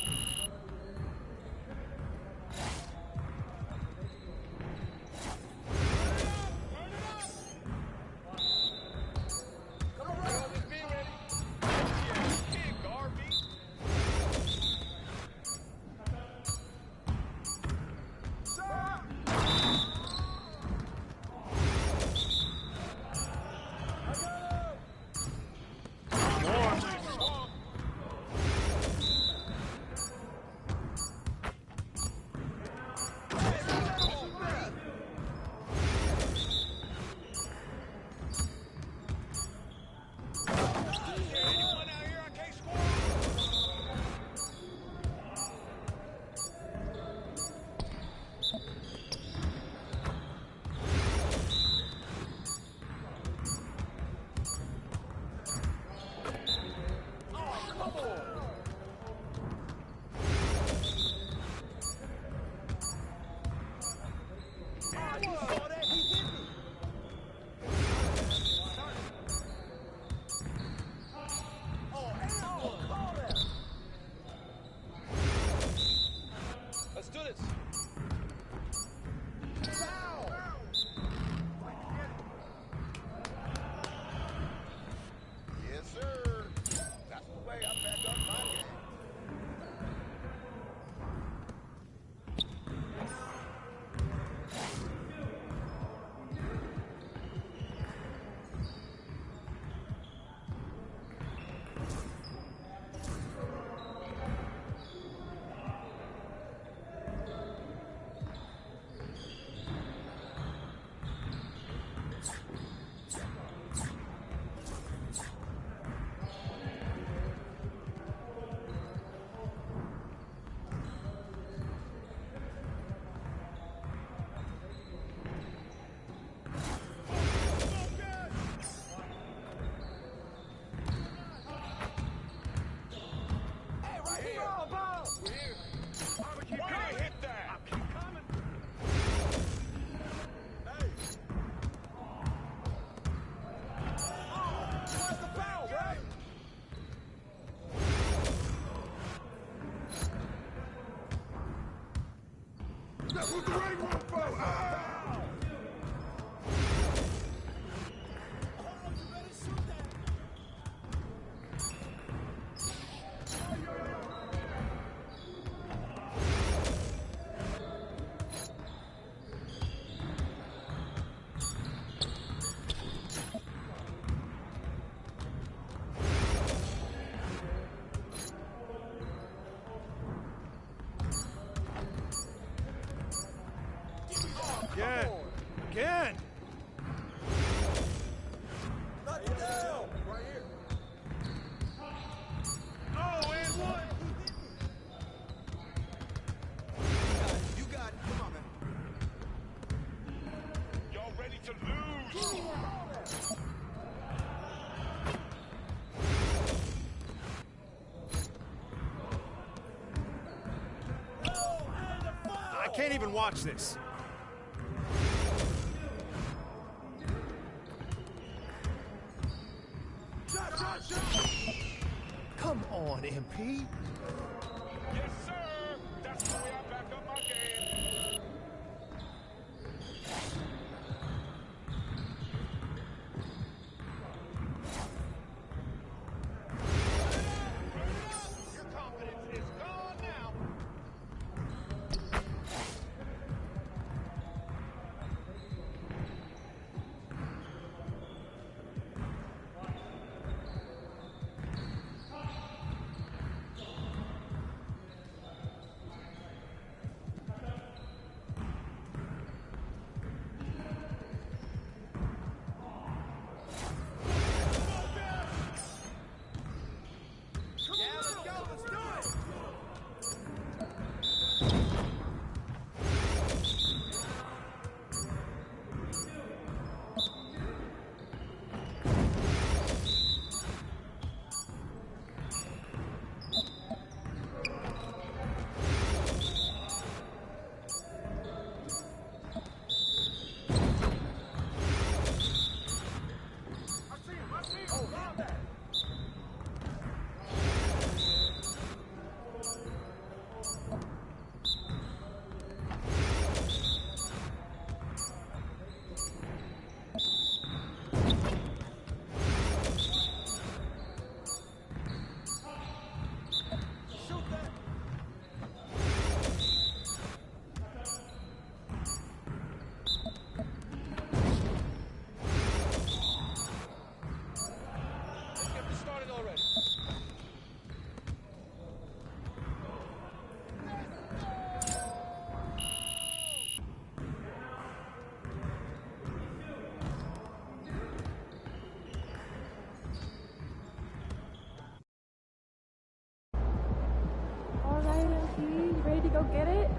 Again. Knock it down. Right here. Oh, and one. You got it. Come on, man. Y'all ready to lose? I can't even watch this. Come on, MP. Yes, sir. That's the way I back up my game. Your confidence is gone now. You ready to go get it?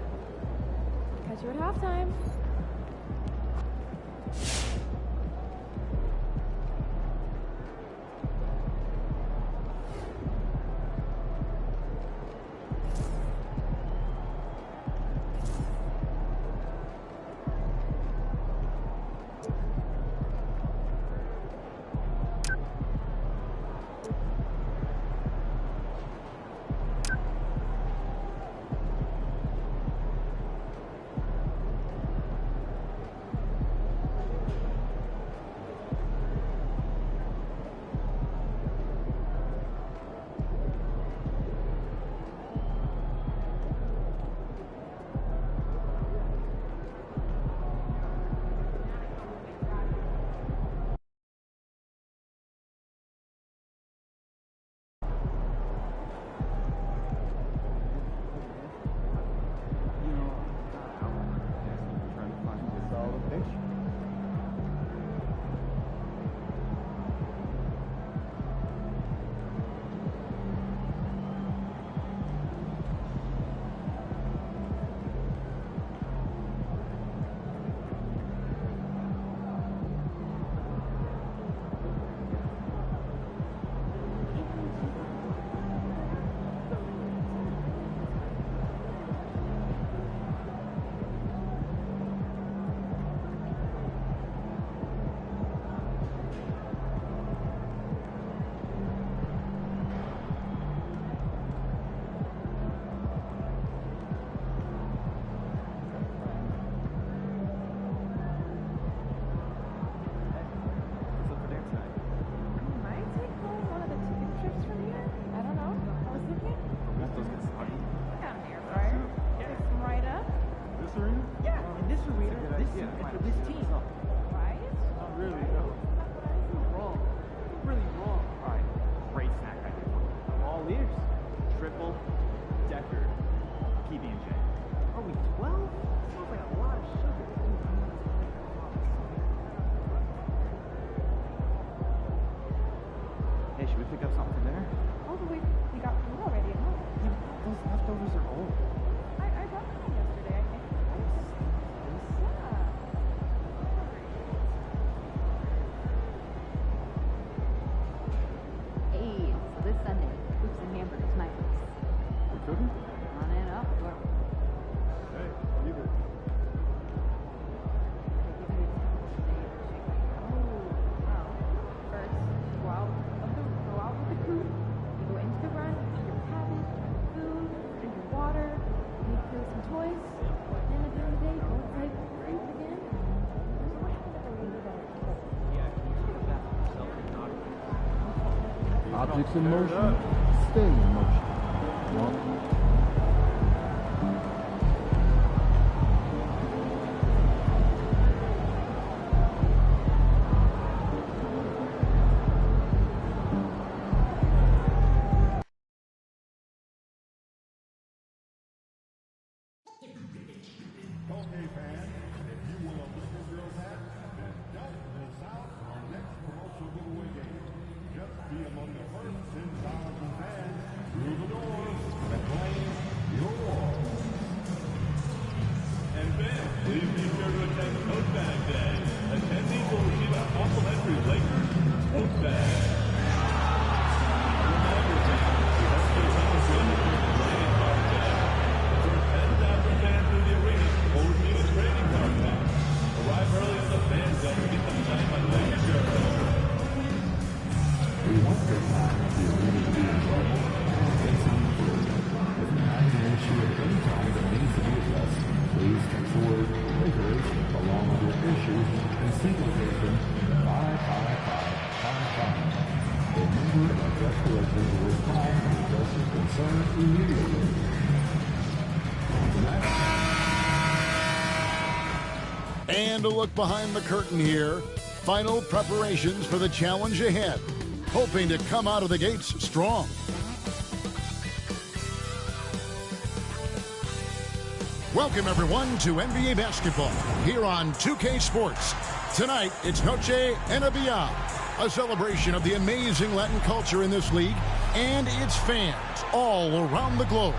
Catch you at halftime. Objects in motion, stay in motion. Okay, fans, if you want a Liquor Girls hat, then don't miss out on next promotional giveaway game. Just be among the first 10,000 fans through the doors and claim yours. And fans, please be sure to attend Tote Bag Day. Attendees will receive a complimentary Lakers tote bag. Remember, fans, we hope to run the trading card day. The first 10,000 fans through the arena will receive a trading card pack. Arrive early at the fan zone to get them signed by Lakers Girls. We want your time to be really enjoyable and get some food. If you're having an issue at any time that needs to be addressed, please text the word Lakers along with your issues and syndication 55555. A member of Just Collectors will respond and address your concern immediately. And a look behind the curtain here. Final preparations for the challenge ahead. Hoping to come out of the gates strong. Welcome, everyone, to NBA basketball here on 2K Sports. Tonight, it's Noche and a Beyond, a celebration of the amazing Latin culture in this league and its fans all around the globe.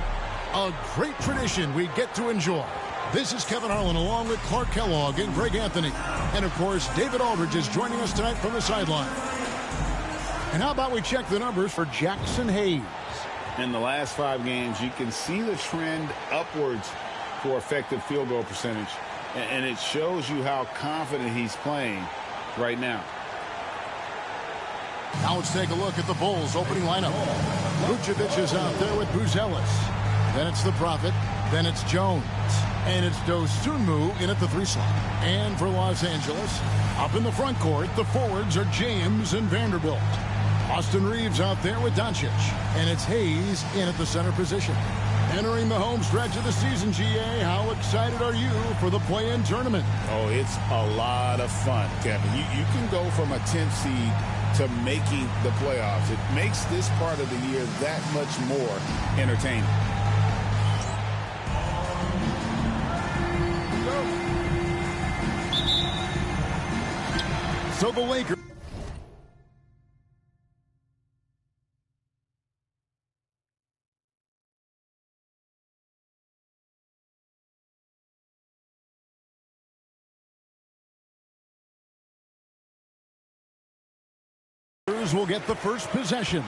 A great tradition we get to enjoy. This is Kevin Harlan along with Clark Kellogg and Greg Anthony. And, of course, David Aldridge is joining us tonight from the sideline. And how about we check the numbers for Jackson Hayes? In the last 5 games, you can see the trend upwards for effective field goal percentage. And it shows you how confident he's playing right now. Now let's take a look at the Bulls' opening lineup. Vucevic is out there with Buzelis. Then it's the Prophet. Then it's Jones. And it's Dosunmu in at the 3 slot. And for Los Angeles, up in the front court, the forwards are James and Vanderbilt. Austin Reeves out there with Doncic. And it's Hayes in at the center position. Entering the home stretch of the season, GA, how excited are you for the play-in tournament? Oh, it's a lot of fun, Kevin. You can go from a 10th seed to making the playoffs. It makes this part of the year that much more entertaining. So the Lakers will get the first possession.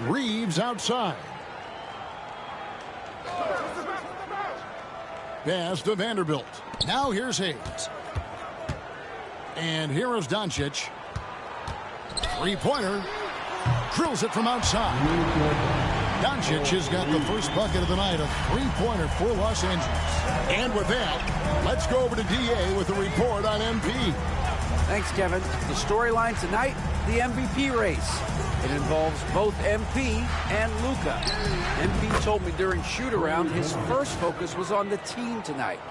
Reeves outside. Pass to Vanderbilt. Now here's Hayes. And here is Doncic. Three-pointer. Drills it from outside. Doncic has got the first bucket of the night, a three-pointer for Los Angeles. And with that, let's go over to DA with a report on MP. Thanks, Kevin. The storyline tonight, the MVP race. It involves both MP and Luka. MP told me during shoot-around his first focus was on the team tonight,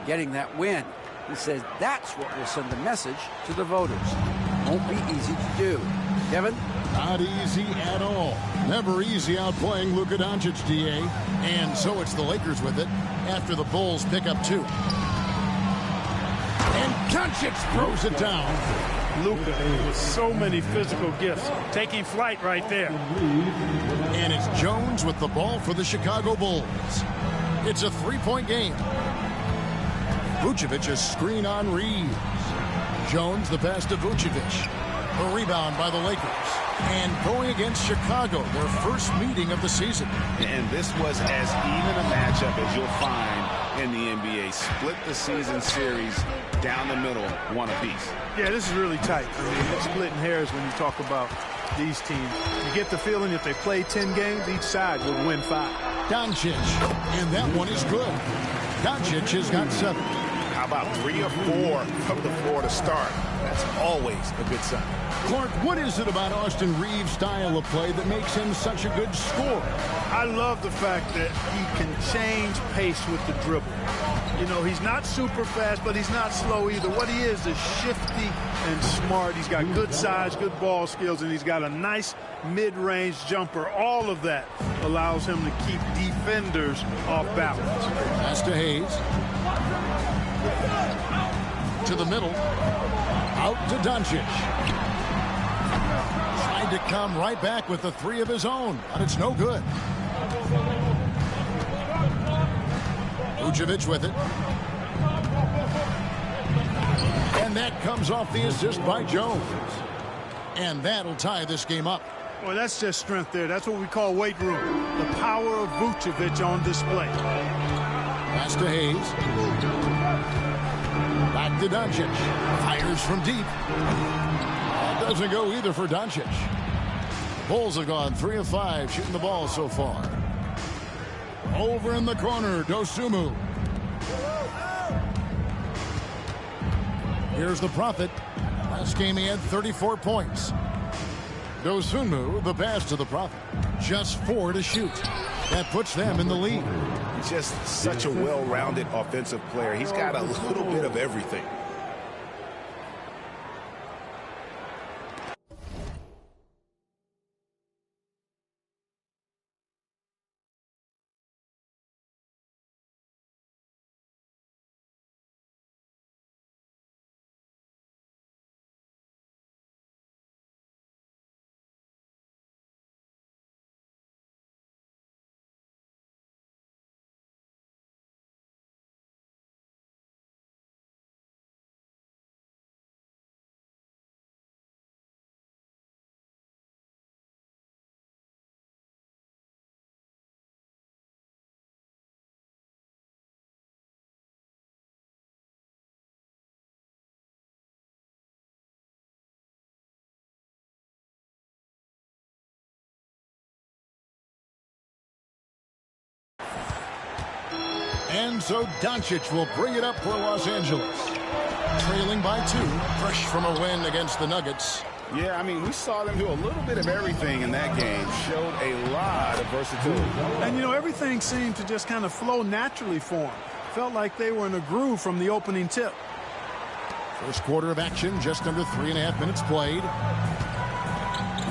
getting that win. He says that's what will send a message to the voters. Won't be easy to do. Kevin? Not easy at all. Never easy outplaying Luka Doncic, DA. And so it's the Lakers with it after the Bulls pick up 2. And Doncic throws it down. Luka with so many physical gifts. Taking flight right there. And it's Jones with the ball for the Chicago Bulls. It's a 3-point game. Vucevic, a screen on Reeves. Jones, the pass to Vucevic. A rebound by the Lakers. And going against Chicago, their first meeting of the season. And this was as even a matchup as you'll find in the NBA. Split the season series down the middle, one apiece. Yeah, this is really tight. I mean, it's splitting hairs when you talk about these teams. You get the feeling if they play 10 games, each side would win 5. Doncic, and that one is good. Doncic has got 7. How about 3 or 4 from the floor to start? That's always a good sign. Clark, what is it about Austin Reeves' style of play that makes him such a good scorer? I love the fact that he can change pace with the dribble. You know, he's not super fast, but he's not slow either. What he is shifty and smart. He's got good size, good ball skills, and he's got a nice mid-range jumper. All of that allows him to keep defenders off balance. Pass to Hayes. To the middle. Out to Doncic. Tried to come right back with the 3 of his own, but it's no good. Vucevic with it. And that comes off the assist by Jones. And that'll tie this game up. Well, that's just strength there. That's what we call weight room. The power of Vucevic on display. Pass to Hayes. Back to Doncic. Fires from deep. That doesn't go either for Doncic. Bulls have gone 3 of 5 shooting the ball so far. Over in the corner, Dosunmu. Here's the Prophet. Last game he had 34 points. Dosunmu, the pass to the Prophet. Just 4 to shoot. That puts them in the lead. Just such a well-rounded offensive player. He's got a little bit of everything. And so Doncic will bring it up for Los Angeles. Trailing by 2, fresh from a win against the Nuggets. Yeah, I mean, we saw them do a little bit of everything in that game. Showed a lot of versatility. And, you know, everything seemed to just kind of flow naturally for them. Felt like they were in a groove from the opening tip. First quarter of action, just under 3.5 minutes played.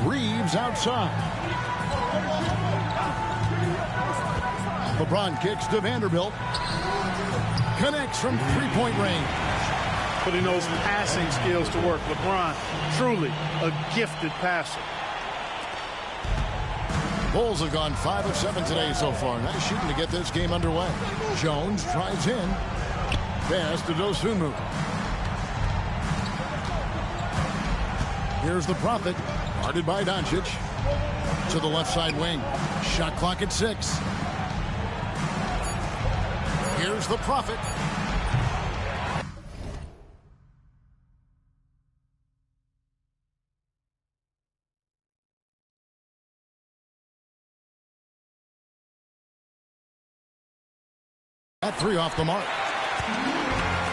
Reeves outside. LeBron kicks to Vanderbilt. Connects from three-point range. Putting those passing skills to work. LeBron, truly a gifted passer. Bulls have gone 5 of 7 today so far. Nice shooting to get this game underway. Jones drives in. Pass to Dosunmu. Here's the Prophet. Guarded by Doncic. To the left side wing. Shot clock at 6. Here's the Prophet. At 3 off the mark.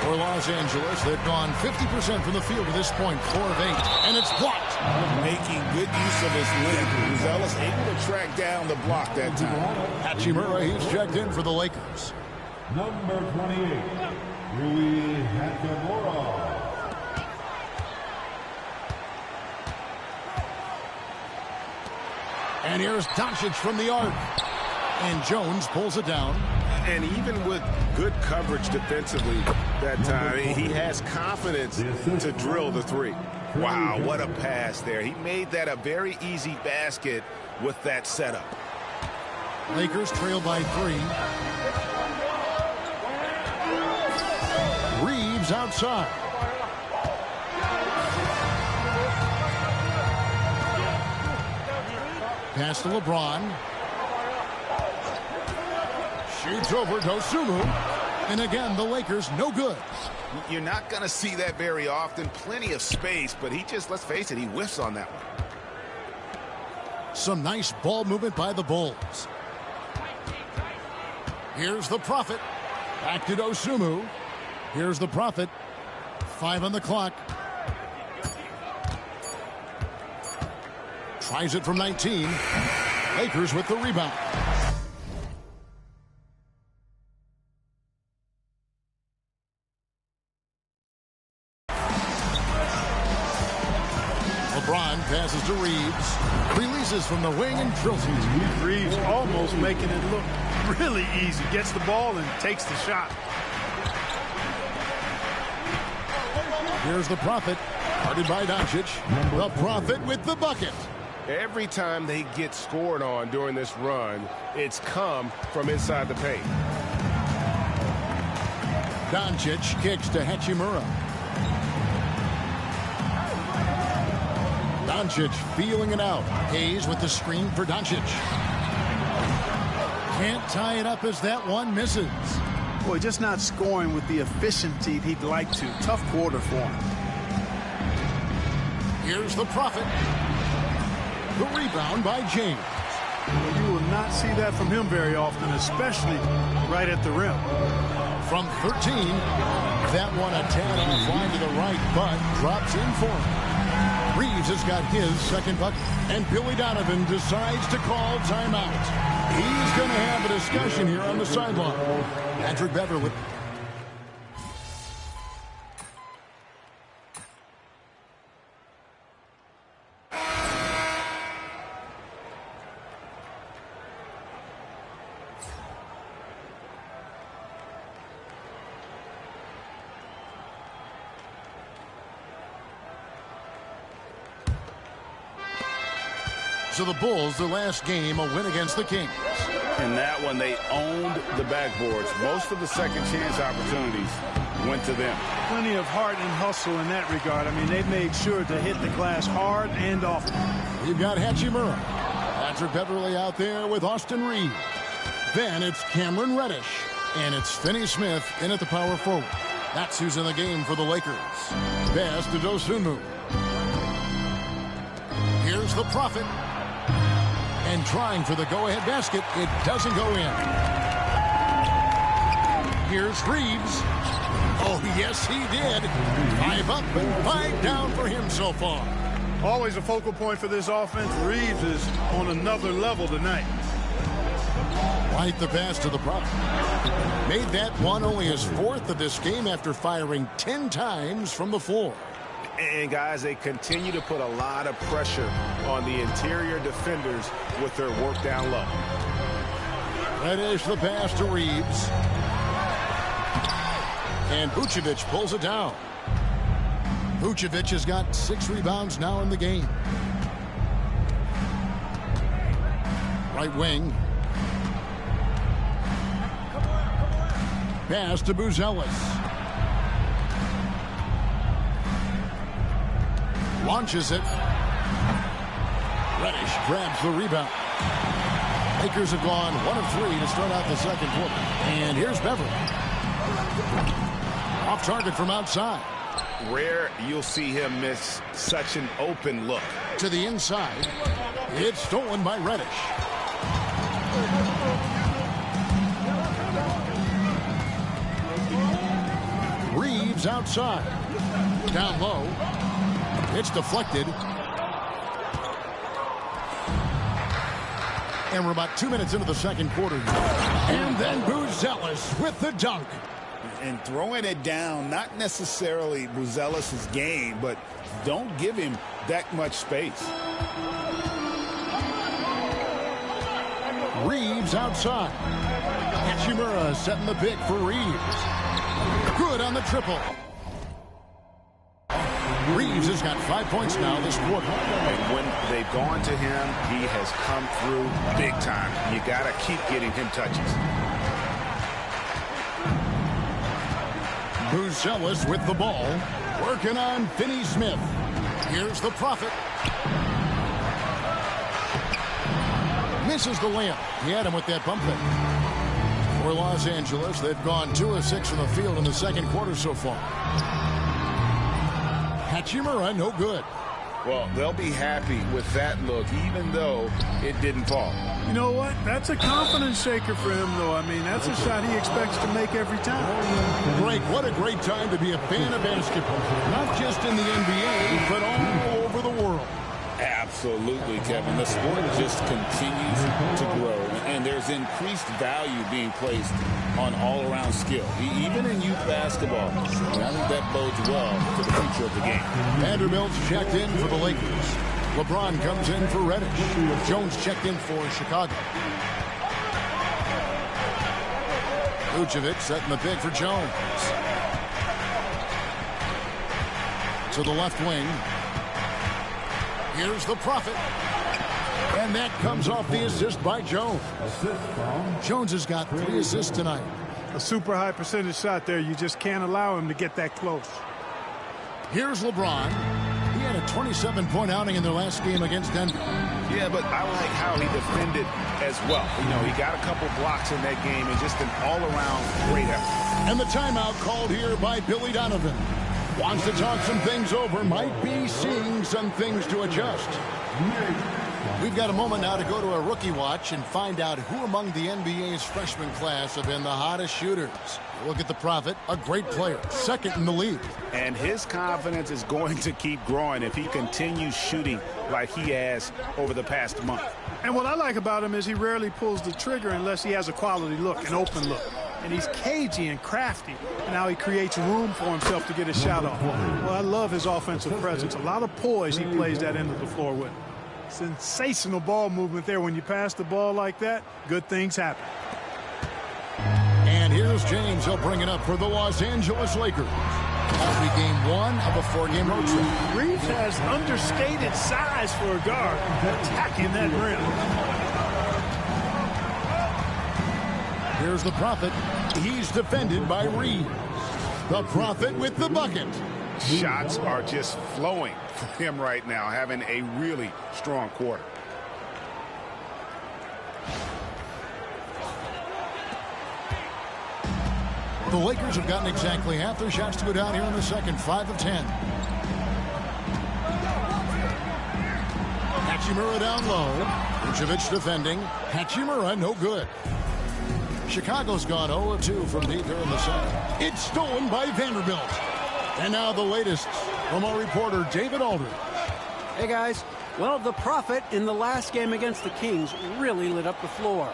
For Los Angeles, they've gone 50% from the field to this point, 4 of 8, and it's blocked. Making good use of his length. Zealous able to track down the block that time. Hachimura, he's checked in for the Lakers. Number 28, Rui Hachimura. And here's Doncic from the arc. And Jones pulls it down. And even with good coverage defensively that time, he has confidence to drill the 3. Wow, what a pass there. He made that a very easy basket with that setup. Lakers trail by 3. Reeves outside. Pass to LeBron. Shoots over Dosunmu. And again, the Lakers no good. You're not going to see that very often. Plenty of space, but he just, let's face it, he whiffs on that one. Some nice ball movement by the Bulls. Here's the Prophet. Back to Dosunmu. Here's the Prophet. 5 on the clock. Tries it from 19. Lakers with the rebound. LeBron passes to Reeves. Releases from the wing and drills it. Reeves almost making it look really easy. Gets the ball and takes the shot. Here's the Prophet. Guarded by Doncic. The Prophet with the bucket. Every time they get scored on during this run, it's come from inside the paint. Doncic kicks to Hachimura. Doncic feeling it out. Hayes with the screen for Doncic. Can't tie it up as that one misses. Boy, just not scoring with the efficiency he'd like to. Tough quarter for him. Here's the Prophet. The rebound by James. You will not see that from him very often, especially right at the rim. From 13, that one a tad on a fly to the right, but drops in for him. Reeves has got his second bucket, and Billy Donovan decides to call timeout. He's going to have a discussion here on the sideline. Patrick Beverly. So the Bulls, their last game, a win against the Kings. In that one, they owned the backboards. Most of the second chance opportunities went to them. Plenty of heart and hustle in that regard. I mean, they made sure to hit the glass hard and often. You've got Hachimura. Patrick Beverly out there with Austin Reeves. Then it's Cameron Reddish. And it's Finney Smith in at the power forward. That's who's in the game for the Lakers. Pass to Dosunmu. Here's the Prophet. And trying for the go-ahead basket. It doesn't go in. Here's Reeves. Oh, yes, he did. 5 up and 5 down for him so far. Always a focal point for this offense. Reeves is on another level tonight. Right the pass to the Prophet. Made that one only his 4th of this game after firing 10 times from the floor. And guys, they continue to put a lot of pressure on the interior defenders with their work down low. That is the pass to Reeves. And Vucevic pulls it down. Vucevic has got 6 rebounds now in the game. Right wing. Pass to Buzelis. Launches it. Reddish grabs the rebound. Lakers have gone 1 of 3 to start out the second quarter. And here's Beverly. Off target from outside. Rare you'll see him miss such an open look. To the inside. It's stolen by Reddish. Reeves outside. Down low. It's deflected. And we're about 2 minutes into the second quarter. And then Buzelis with the dunk. And throwing it down, not necessarily Buzelis' game, but don't give him that much space. Reeves outside. Hachimura setting the pick for Reeves. Good on the triple. Reeves has got 5 points now this quarter. And when they've gone to him, he has come through big time. You got to keep getting him touches. Buzelis with the ball. Working on Finney-Smith. Here's the Prophet. Misses the layup. He had him with that bump fake. For Los Angeles, they've gone 2 of 6 from the field in the second quarter so far. Hachimura, no good. Well, they'll be happy with that look, even though it didn't fall. You know what? That's a confidence shaker for him, though. I mean, that's a shot he expects to make every time. Greg, what a great time to be a fan of basketball. Not just in the NBA, but all over the world. Absolutely, Kevin. The sport just continues to grow, and there's increased value being placed on all-around skill, even in youth basketball. And I think that bodes well for the future of the game. Vanderbilt's checked in for the Lakers. LeBron comes in for Reddish. Jones checked in for Chicago. Vucevic setting the pick for Jones. To the left wing. Here's the Prophet. And that comes off the assist by Jones. Jones has got 3 assists tonight. A super high percentage shot there. You just can't allow him to get that close. Here's LeBron. He had a 27-point outing in their last game against Denver. Yeah, but I like how he defended as well. You know, he got a couple blocks in that game and just an all-around great effort. And the timeout called here by Billy Donovan. Wants to talk some things over. Might be seeing some things to adjust. We've got a moment now to go to a rookie watch and find out who among the NBA's freshman class have been the hottest shooters. Look at the Prophet, a great player, second in the league. And his confidence is going to keep growing if he continues shooting like he has over the past month. And what I like about him is he rarely pulls the trigger unless he has a quality look, an open look. And he's cagey and crafty. And now he creates room for himself to get a shot off. Well, I love his offensive presence. A lot of poise he plays that end of the floor with. Sensational ball movement there. When you pass the ball like that, good things happen. And here's James. He'll bring it up for the Los Angeles Lakers. That'll be game 1 of a 4-game road trip. Reeves has understated size for a guard, attacking that rim. Here's the Prophet. He's defended by Reeves. The Prophet with the bucket. Shots are just flowing for him right now, having a really strong quarter. The Lakers have gotten exactly half their shots to go down here in the second, 5 of 10. Hachimura down low. Vucevic defending. Hachimura no good. Chicago's gone 0-2 from deep here in the second. It's stolen by Vanderbilt. And now the latest from our reporter, David Aldridge. Hey, guys. Well, the Prophet in the last game against the Kings really lit up the floor.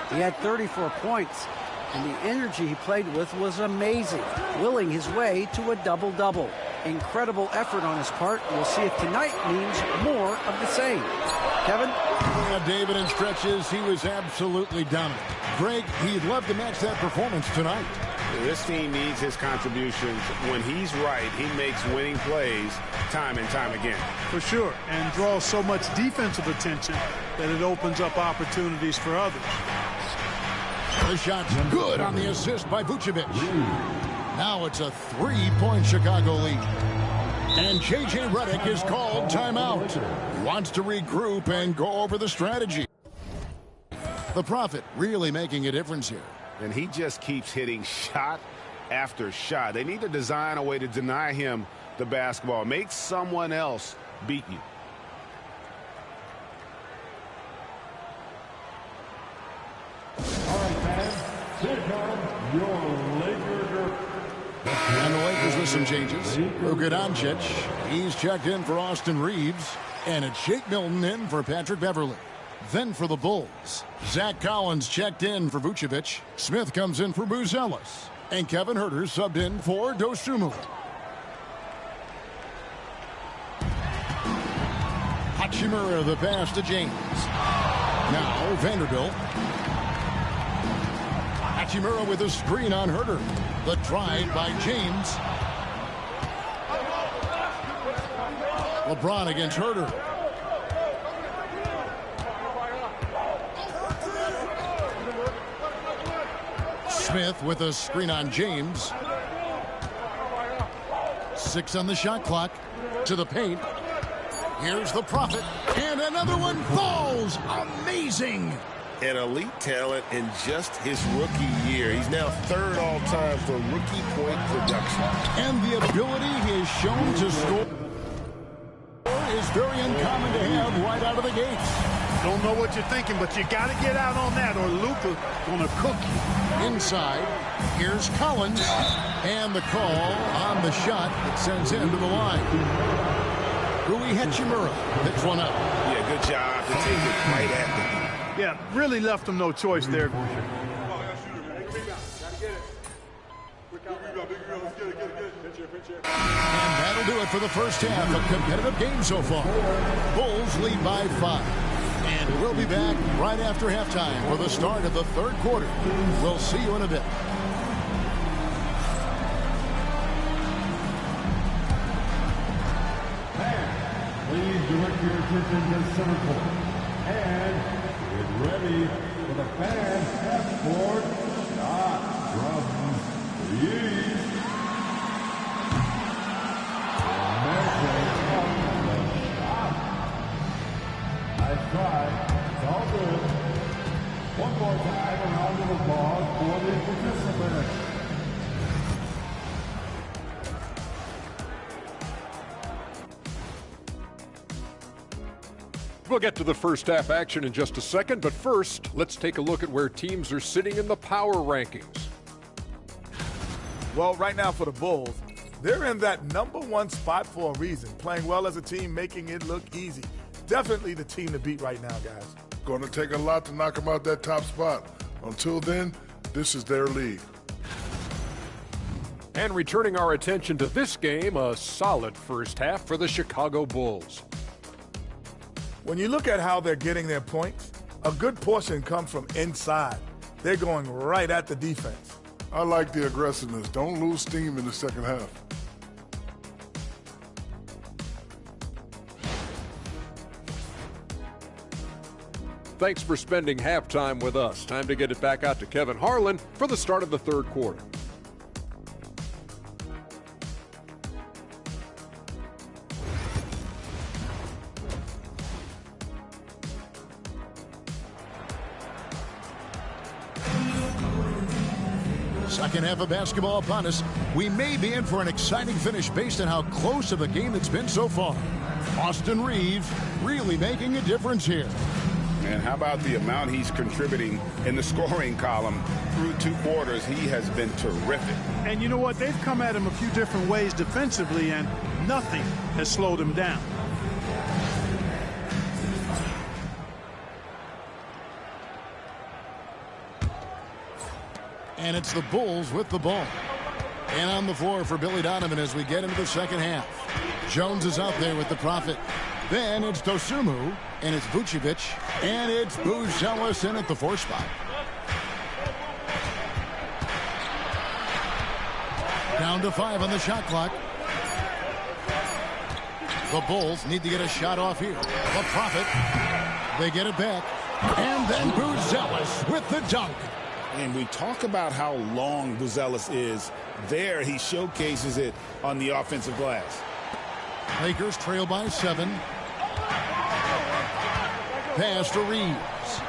He had 34 points, and the energy he played with was amazing, willing his way to a double-double. Incredible effort on his part. We'll see if tonight means more of the same. Kevin? Yeah, David, in stretches, he was absolutely dominant. Greg, he'd love to match that performance tonight. This team needs his contributions. When he's right, he makes winning plays time and time again. For sure, and draws so much defensive attention that it opens up opportunities for others. The shot's good on the assist by Vucevic. Now it's a 3-point Chicago lead. And J.J. Redick is called timeout. He wants to regroup and go over the strategy. The Prophet really making a difference here. And he just keeps hitting shot after shot. They need to design a way to deny him the basketball. Make someone else beat you. All right, fans, here comes your Lakers. And the Lakers with some changes. Luka Doncic, he's checked in for Austin Reeves. And it's Shake Milton in for Patrick Beverley. Then for the Bulls, Zach Collins checked in for Vucevic. Smith comes in for Buzelis. And Kevin Huerter subbed in for Dosunmu. Hachimura the pass to James. Now Vanderbilt. Hachimura with a screen on Huerter. The drive by James. LeBron against Huerter. Smith with a screen on James. 6 on the shot clock. To the paint. Here's the Prophet. And another one falls. Amazing. An elite talent in just his rookie year. He's now 3rd all-time for rookie point production. And the ability he has shown to score is very uncommon to have right out of the gates. Don't know what you're thinking, but you got to get out on that or Luka going to cook you. Inside, here's Collins. And the call on the shot that sends him to the line. Rui Hachimura picks one up. Yeah, good job to take it right at him. Yeah, really left him no choice there. And that'll do it for the first half. A competitive game so far. Bulls lead by 5. And we'll be back right after halftime for the start of the 3rd quarter. We'll see you in a bit. Please direct your attention to center court. And get ready for the fans half-court shot from the East. Nice try. It's all good. One more time, a round of applause for the participants. We'll get to the first half action in just a second, but first, let's take a look at where teams are sitting in the power rankings. Well, right now for the Bulls, they're in that #1 spot for a reason. Playing well as a team, making it look easy. Definitely the team to beat right now, guys. Going to take a lot to knock them out that top spot. Until then, this is their league. And returning our attention to this game, a solid first half for the Chicago Bulls. When you look at how they're getting their points, a good portion comes from inside. They're going right at the defense. I like the aggressiveness. Don't lose steam in the second half. Thanks for spending halftime with us. Time to get it back out to Kevin Harlan for the start of the 3rd quarter. Second half of basketball upon us. We may be in for an exciting finish based on how close of a game it's been so far. Austin Reeves really making a difference here. And how about the amount he's contributing in the scoring column through 2 quarters? He has been terrific. And you know what? They've come at him a few different ways defensively, and nothing has slowed him down. And it's the Bulls with the ball. And on the floor for Billy Donovan as we get into the second half. Jones is out there with the Prophet. Then it's Dosunmu, and it's Vucevic, and it's Buzelis in at the 4 spot. Down to 5 on the shot clock. The Bulls need to get a shot off here. The Prophet, they get it back. And then Buzelis with the dunk. And we talk about how long Buzelis is. There, he showcases it on the offensive glass. Lakers trail by 7. Pass to Reeves.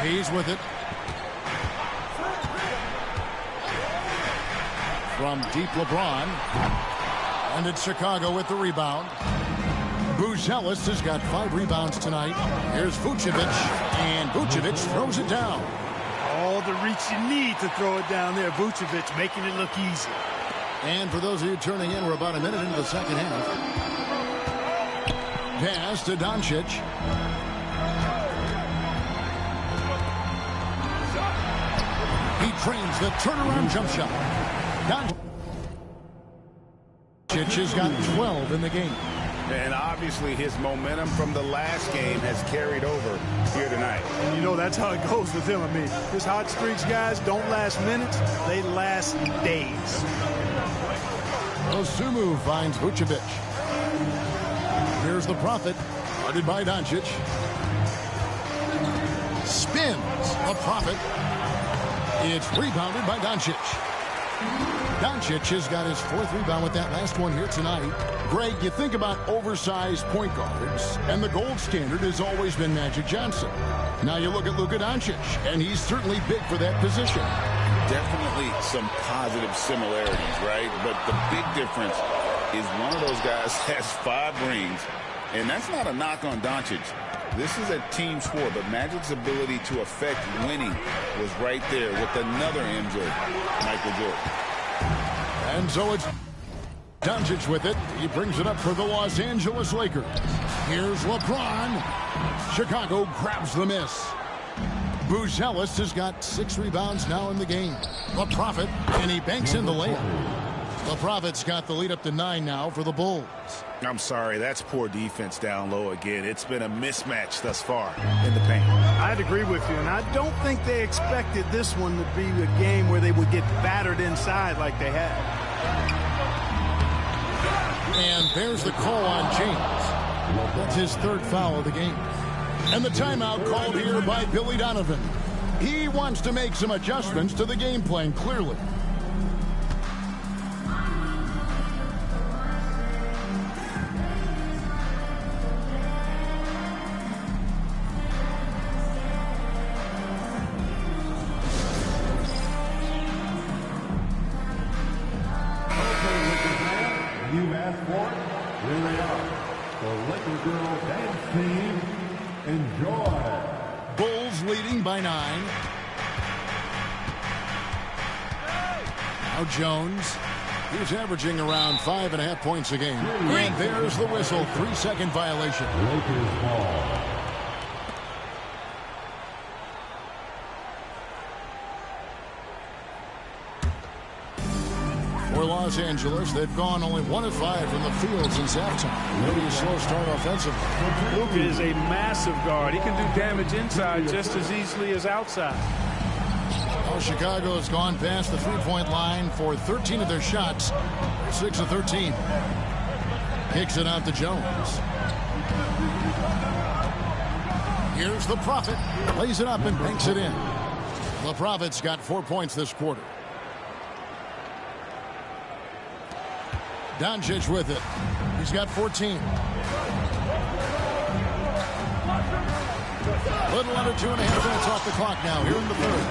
He's with it. From deep LeBron. And it's Chicago with the rebound. Buzelis has got 5 rebounds tonight. Here's Vucevic, and Vucevic throws it down. All the reach you need to throw it down there. Vucevic making it look easy. And for those of you turning in, we're about a minute into the second half. Pass to Doncic. He trains the turnaround jump shot. Doncic has got 12 in the game. And obviously his momentum from the last game has carried over here tonight. And you know that's how it goes with him. I mean, his hot streaks, guys, don't last minutes. They last days. Dosunmu finds Vucevic. Here's the Prophet, guarded by Doncic. Spins the Prophet. It's rebounded by Doncic. Doncic has got his 4th rebound with that last one here tonight. Greg, you think about oversized point guards, and the gold standard has always been Magic Johnson. Now you look at Luka Doncic, and he's certainly big for that position. Definitely some positive similarities, right? But the big difference is one of those guys has 5 rings, and that's not a knock on Doncic. This is a team sport, but Magic's ability to affect winning was right there with another MJ, Michael Jordan. And so it's Doncic with it. He brings it up for the Los Angeles Lakers. Here's LeBron. Chicago grabs the miss. Buzelis has got 6 rebounds now in the game. The Prophet, and he banks in the layup. The Prophet's got the lead up to 9 now for the Bulls. I'm sorry, that's poor defense down low again. It's been a mismatch thus far in the paint. I'd agree with you, and I don't think they expected this one to be a game where they would get battered inside like they had. And there's the call on James. That's his 3rd foul of the game. And the timeout called here by Billy Donovan. He wants to make some adjustments to the game plan, clearly. You asked for it. Here they are. The Laker Girl Dance Team. Enjoy. Bulls leading by 9. Now Jones. He's averaging around 5.5 points a game. And there's the whistle. 3-second violation. Lakers ball. For Los Angeles, they've gone only 1 of 5 from the field since halftime. Maybe a slow start offensively. Luka is a massive guard. He can do damage inside just as easily as outside. Well, Chicago has gone past the 3-point line for 13 of their shots. 6 of 13. Kicks it out to Jones. Here's the Prophet. Lays it up and banks it in. The Prophet's got 4 points this quarter. Doncic with it. He's got 14. Little under 2.5 minutes off the clock now here in the 3rd.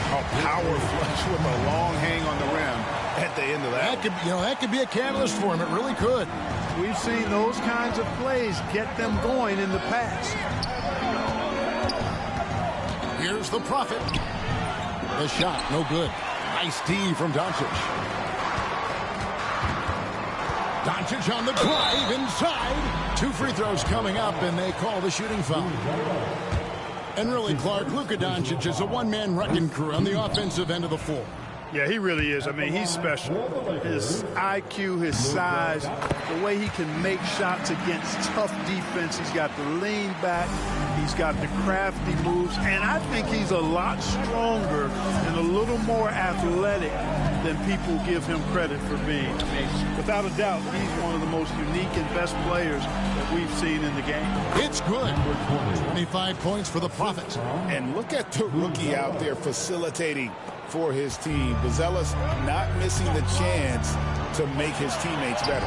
A power flush with a long hang on the rim at the end of that. That could be a catalyst for him. It really could. We've seen those kinds of plays get them going in the past. Here's the Prophet. The shot, no good. Nice D from Doncic. Doncic on the drive inside. 2 free throws coming up, and they call the shooting foul. And really, Clark, Luka Doncic is a one-man wrecking crew on the offensive end of the floor. Yeah, he really is. I mean, he's special. His IQ, his size, the way he can make shots against tough defense. He's got the lean back. He's got the crafty moves. And I think he's a lot stronger and a little more athletic than people give him credit for being. I mean, without a doubt, he's one of the most unique and best players that we've seen in the game. It's good. 25 points for the Prophet. And look at the rookie out there facilitating for his team. Buzelis not missing the chance to make his teammates better.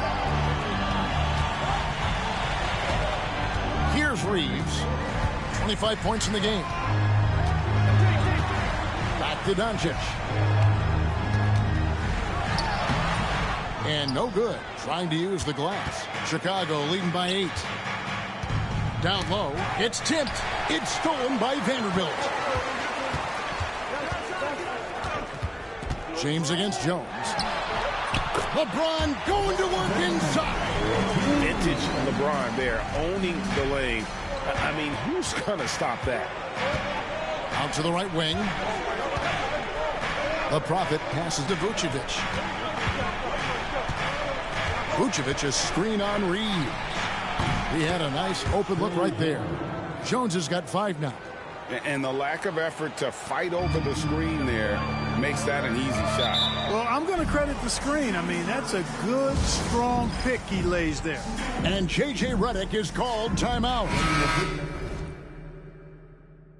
Here's Reeves. 25 points in the game. Back to Doncic. And no good. Trying to use the glass. Chicago leading by 8. Down low. It's tipped. It's stolen by Vanderbilt. James against Jones. LeBron going to work inside. Vintage LeBron there, owning the lane. I mean, who's going to stop that? Out to the right wing. The Prophet passes to Vucevic. Vucevic a screen on Reed. He had a nice open look right there. Jones has got 5 now. And the lack of effort to fight over the screen there makes that an easy shot. Well, I'm going to credit the screen. I mean, that's a good, strong pick he lays there. And J.J. Redick is called timeout.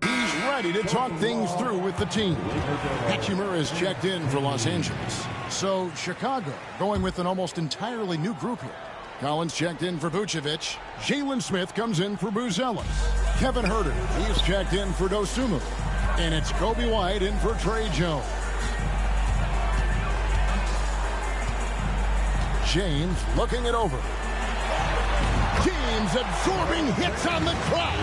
He's ready to talk things through with the team. Hachimura is checked in for Los Angeles. So Chicago going with an almost entirely new group here. Collins checked in for Vucevic. Jalen Smith comes in for Buzelis. Kevin Huerter, he's checked in for Dosunmu. And it's Kobe White in for Trey Jones. James looking it over. James absorbing hits on the drive.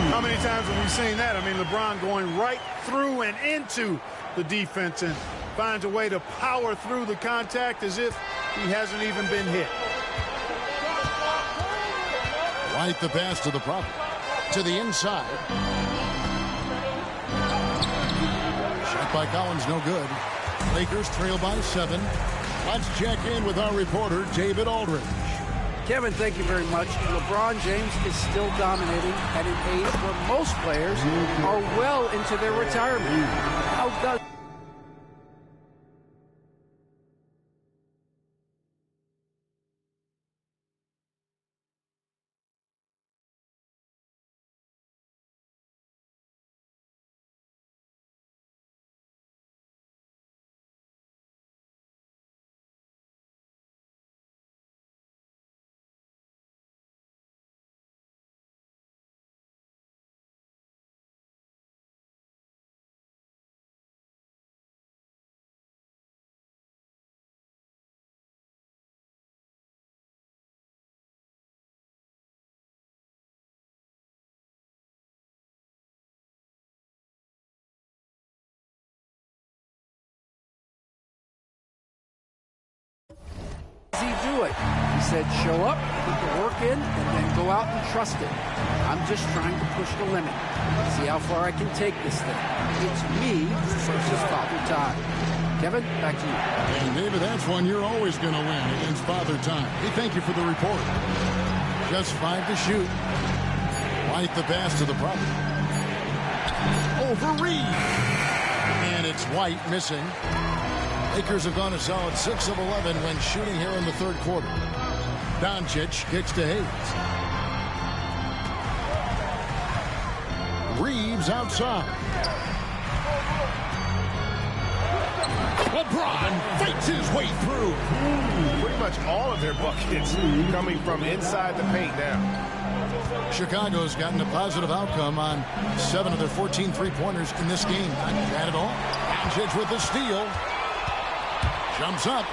How many times have we seen that? I mean, LeBron going right through and into the defense and finds a way to power through the contact as if he hasn't even been hit. White the pass to the Prophet. To the inside. Shot by Collins, no good. Lakers trail by 7. Let's check in with our reporter, David Aldridge. Kevin, thank you very much. LeBron James is still dominating at an age where most players are well into their retirement. How does he do it? He said, show up, put the work in, and then go out and trust it. I'm just trying to push the limit. See how far I can take this thing. It's me versus Father Time. Kevin, back to you. And David, that's one you're always going to win against Father Time. Hey, thank you for the report. Just 5 to shoot. White the pass to the Prophet. Over Reed. And it's White missing. Lakers have gone a solid 6 of 11 when shooting here in the third quarter. Doncic kicks to Hayes. Reeves outside. LeBron fights his way through. Pretty much all of their buckets coming from inside the paint now. Chicago's gotten a positive outcome on 7 of their 14 three-pointers in this game. Not bad at all. Doncic with the steal. Jumps up.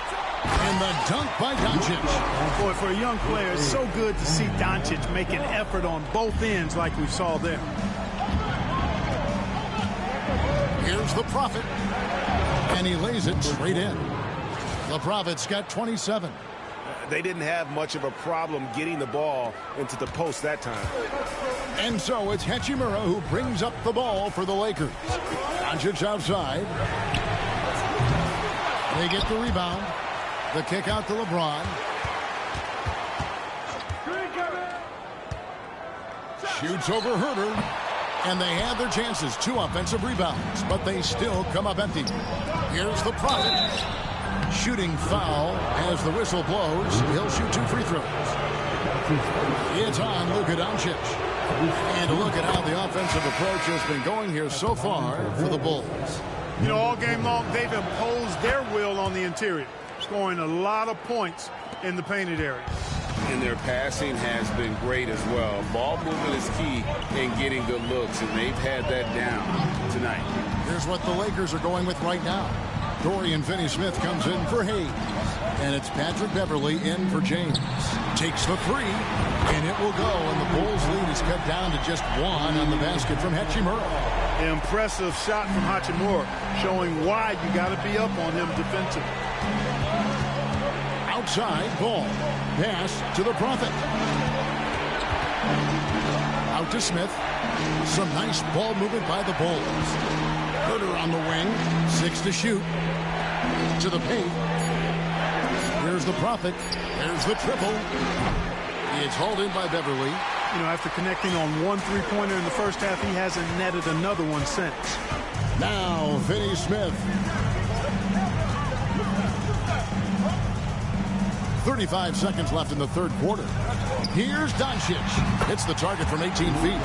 And the dunk by Doncic. Boy, for a young player, it's so good to see Doncic make an effort on both ends like we saw there. Here's the Prophet. And he lays it straight in. The Prophet's got 27. They didn't have much of a problem getting the ball into the post that time. And so it's Hachimura who brings up the ball for the Lakers. Doncic outside. They get the rebound. The kick out to LeBron. Shoots over Herter. And they have their chances. 2 offensive rebounds. But they still come up empty. Here's the Prophet. Shooting foul as the whistle blows. He'll shoot 2 free throws. It's on Luka Doncic. And look at how the offensive approach has been going here so far for the Bulls. You know, all game long, they've imposed their will on the interior, scoring a lot of points in the painted area. And their passing has been great as well. Ball movement is key in getting good looks, and they've had that down tonight. Here's what the Lakers are going with right now. Dorian Finney-Smith comes in for Hayes. And it's Patrick Beverley in for James. Takes the 3, and it will go. And the Bulls' lead is cut down to just 1 on the basket from Hachimura. Impressive shot from Hachimura, showing why you got to be up on him defensively. Outside ball. Pass to the Prophet. Out to Smith. Some nice ball movement by the Bulls. Herter on the wing. 6 to shoot. To the paint. Here's the Prophet. There's the triple. It's hauled in by Beverly. You know, after connecting on 1 3-pointer in the first half, he hasn't netted another one since. Now, Finney-Smith. 35 seconds left in the third quarter. Here's Doncic. Hits the target from 18 feet.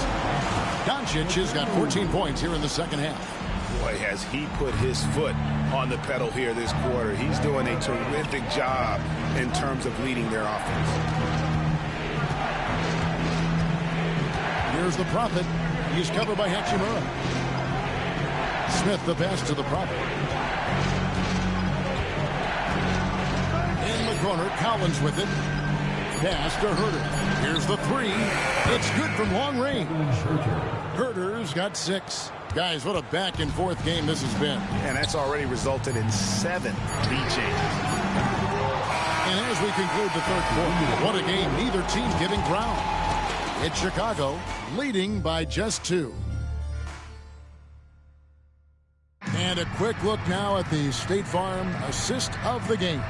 Doncic has got 14 points here in the second half. Boy, has he put his foot on the pedal here this quarter. He's doing a terrific job in terms of leading their offense. Here's the Prophet. He's covered by Hachimura. Smith the pass to the Prophet. In the corner, Collins with it. Pass to Herter. Here's the 3. It's good from long range. Herter's got 6. Guys, what a back-and-forth game this has been. And that's already resulted in 7 lead changes. And as we conclude the third quarter, what a game. Neither team giving ground. It's Chicago leading by just 2. And a quick look now at the State Farm assist of the game.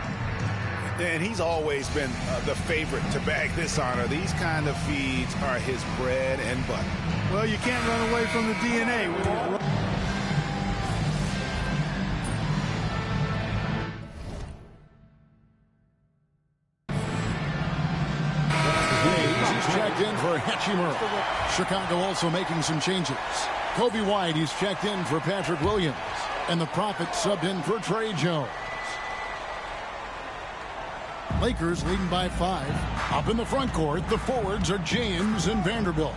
And he's always been the favorite to bag this honor. These kind of feeds are his bread and butter. Well, you can't run away from the DNA. He's checked in for Hachimura. Chicago also making some changes. Kobe White, he's checked in for Patrick Williams. And the Prophet subbed in for Trey Jones. Lakers leading by 5. Up in the front court, the forwards are James and Vanderbilt.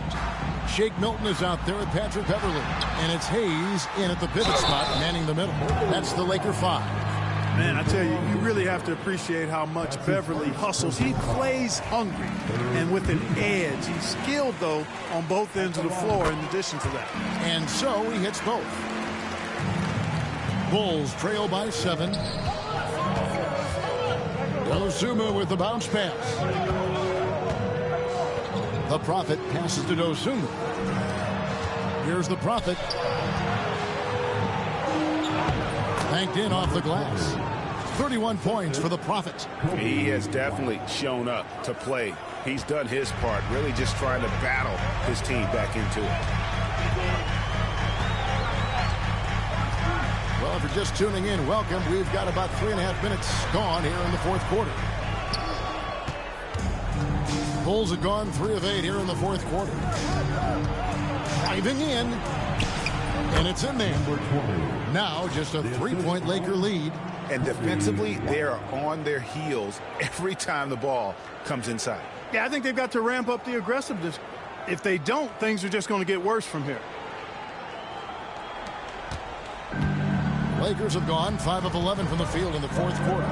Shake Milton is out there with Patrick Beverley. And it's Hayes in at the pivot spot, manning the middle. That's the Laker 5. Man, I tell you, you really have to appreciate how much Beverley hustles. He plays hungry and with an edge. He's skilled, though, on both ends of the floor in addition to that. And so he hits both. Bulls trail by 7. Dosunmu with the bounce pass. The Prophet passes to Dosunmu. Here's the Prophet. Banked in off the glass. 31 points for the Prophet. He has definitely shown up to play. He's done his part, really just trying to battle his team back into it. Well, if you're just tuning in, welcome. We've got about 3.5 minutes gone here in the fourth quarter. Bulls have gone 3 of 8 here in the fourth quarter. Driving in. And it's in there. Now just a 3-point Laker lead. And defensively, they are on their heels every time the ball comes inside. Yeah, I think they've got to ramp up the aggressiveness. If they don't, things are just going to get worse from here. Lakers have gone 5 of 11 from the field in the fourth quarter.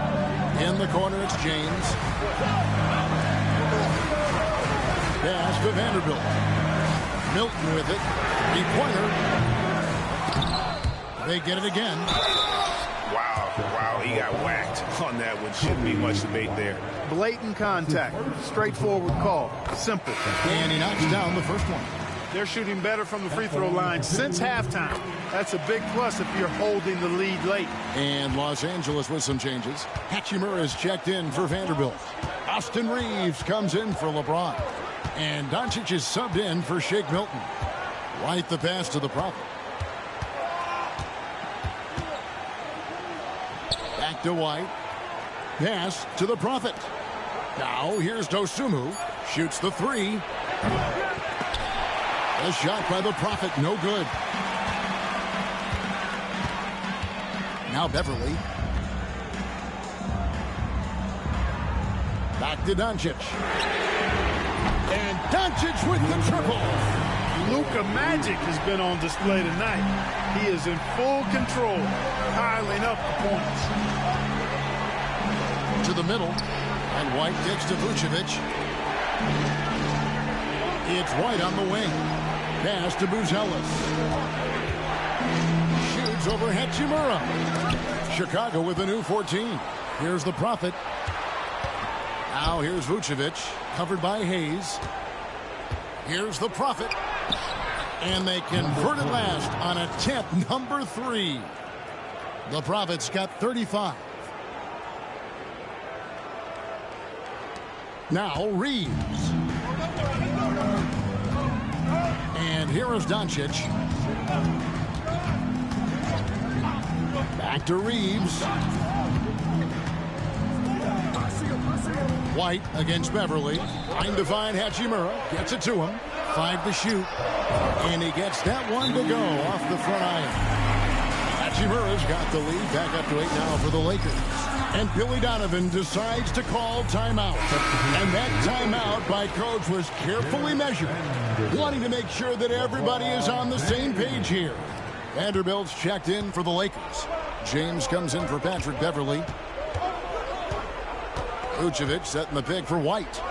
In the corner, it's James. Pass to Vanderbilt. Milton with it. Three-pointer. They get it again. Wow, he got whacked on that one. Shouldn't be much debate there. Blatant contact. Straightforward call. Simple. And he knocks down the first one. They're shooting better from the free throw line since halftime. That's a big plus if you're holding the lead late. And Los Angeles with some changes. Hachimura is checked in for Vanderbilt. Austin Reeves comes in for LeBron. And Doncic is subbed in for Shake Milton. White the pass to the Prophet. Back to White. Pass to the Prophet. Now here's Dosunmu. Shoots the three. A shot by the Prophet, no good. Now Beverly. Back to Doncic. And Doncic with the triple. Luka Magic has been on display tonight. He is in full control, piling up the points. To the middle. And White kicks to Vucevic. It's White on the wing. Pass to Buzelis. Shoots over Hachimura. Chicago with a new 14. Here's the Prophet. Now here's Vucevic, covered by Hayes. Here's the Prophet. And they convert it last on attempt number 3. The Prophet's got 35. Now Reeves. And here is Doncic. Back to Reeves. White against Beverly. Trying to find Hachimura. Gets it to him. 5 to shoot. And he gets that one to go off the front iron. Hachimura's got the lead. Back up to 8 now for the Lakers. And Billy Donovan decides to call timeout. And that timeout by Coach was carefully measured, wanting to make sure that everybody is on the same page here. Vanderbilt's checked in for the Lakers. James comes in for Patrick Beverly. Vucevic setting the pick for White.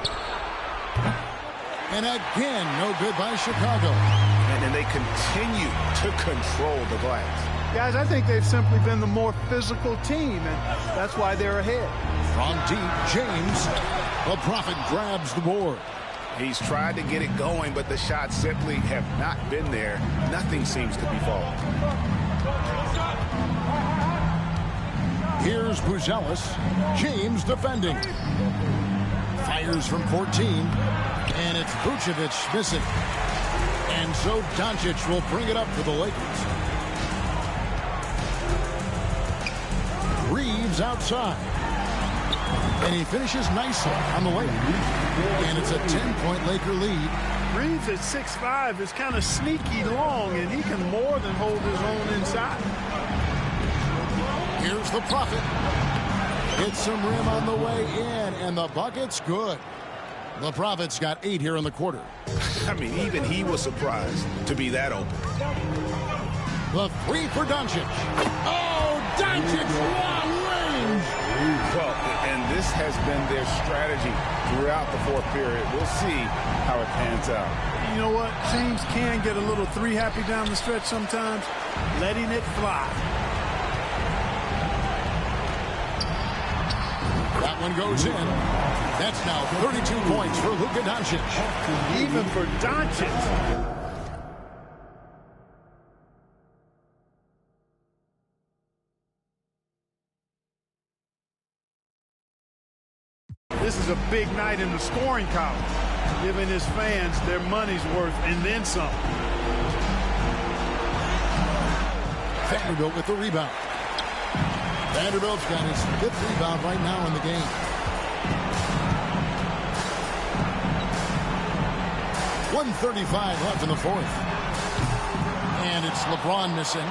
And again, no good by Chicago. And then they continue to control the glass. Guys, I think they've simply been the more physical team, and that's why they're ahead. From deep, James. The Prophet grabs the board. He's tried to get it going, but the shots simply have not been there. Nothing seems to be falling. Here's Buzelis. James defending. Fires from 14. And it's Vucevic missing. And so Doncic will bring it up for the Lakers. Reeves outside. And he finishes nicely on the way. And it's a 10-point Laker lead. Reeves at 6'5" is kind of sneaky long, and he can more than hold his own inside. Here's the Prophet. Hits some rim on the way in, and the bucket's good. The Prophet's got 8 here in the quarter. I mean, even he was surprised to be that open. The 3 for Doncic. Oh, Doncic, long range. Well, and this has been their strategy throughout the fourth period. We'll see how it pans out. You know what? James can get a little 3-happy down the stretch sometimes, letting it fly. That one goes in. That's now 32 points for Luka Doncic. Even for Doncic. This is a big night in the scoring column, giving his fans their money's worth and then some. Vanderbilt with the rebound. Vanderbilt's got his 5th rebound right now in the game. .135 left in the 4th. And it's LeBron missing.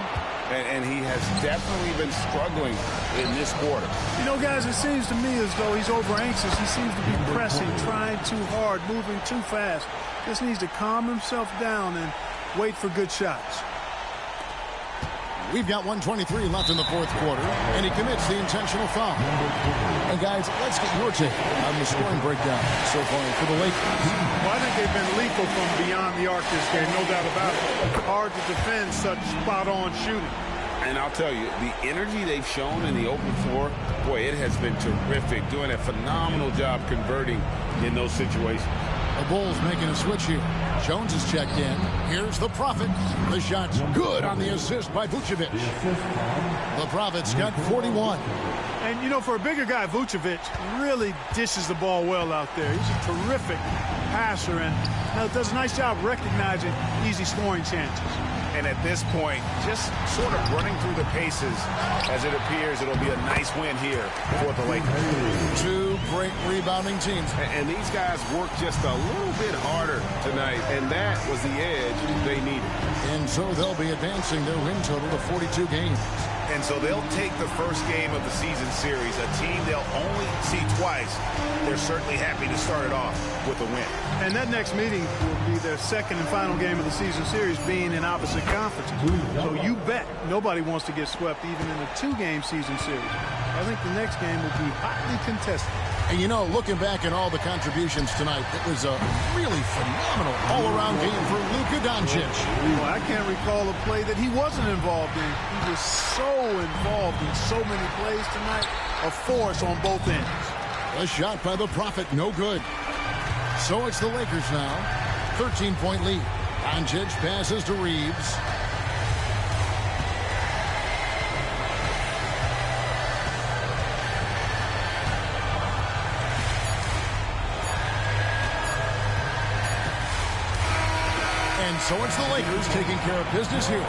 And he has definitely been struggling in this quarter. You know, guys, it seems to me as though he's over anxious. He seems to be pressing, trying too hard, moving too fast. Just needs to calm himself down and wait for good shots. We've got 1:23 left in the fourth quarter, and he commits the intentional foul. And guys, let's get your take on the scoring breakdown so far for the Lakers. Well, I think they've been lethal from beyond the arc this game, no doubt about it. Hard to defend such spot-on shooting. And I'll tell you, the energy they've shown in the open floor, boy, it has been terrific. Doing a phenomenal job converting in those situations. The Bulls making a switch here. Jones is checked in. Here's the Prophet. The shot's good on the assist by Vucevic. The Prophet's got 41. And, you know, for a bigger guy, Vucevic really dishes the ball well out there. He's a terrific passer and does a nice job recognizing easy scoring chances. And at this point, just sort of running through the paces as it appears it'll be a nice win here for the Lakers. Two great rebounding teams. And these guys worked just a little bit harder tonight, and that was the edge they needed. And so they'll be advancing their win total to 42 games. And so they'll take the first game of the season series, a team they'll only see twice. They're certainly happy to start it off with a win. And that next meeting will be their second and final game of the season series, being in opposite conferences. So you bet nobody wants to get swept even in a two-game season series. I think the next game will be hotly contested. And you know, looking back at all the contributions tonight, it was a really phenomenal all-around game for Luka Doncic. Well, I can't recall a play that he wasn't involved in. He was so involved in so many plays tonight, a force on both ends. A shot by the Prophet, no good. So it's the Lakers now, 13-point lead. Doncic passes to Reeves. And so it's the Lakers taking care of business here.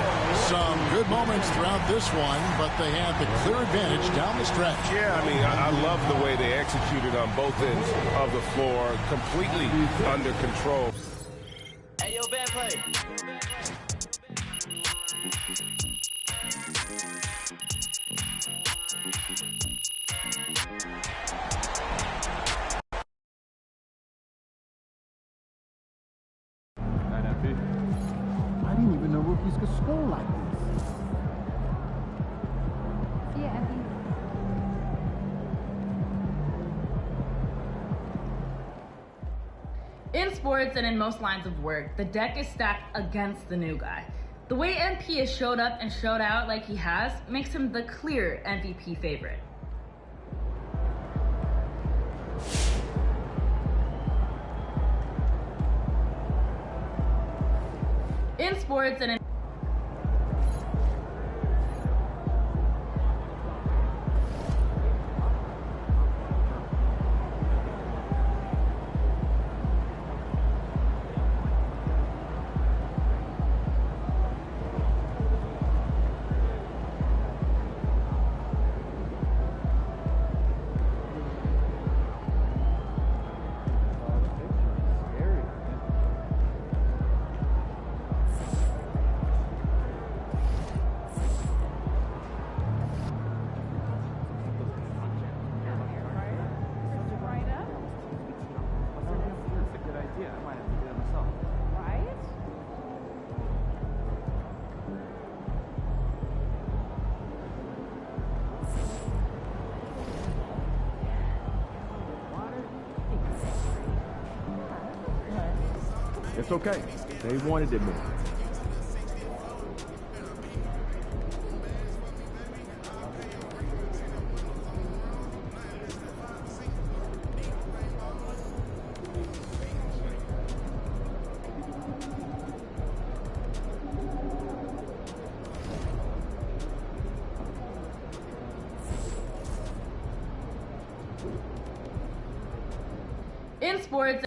Some good moments throughout this one, but they had the clear advantage down the stretch. Yeah, I mean, I love the way they executed on both ends of the floor, completely under control. Hey, yo, bad play. I didn't even know rookies could score like this. Yeah, Effie. In sports and in most lines of work, the deck is stacked against the new guy. The way MP has showed up and showed out like he has makes him the clear MVP favorite. In sports and in It's okay. They wanted it more. in sports.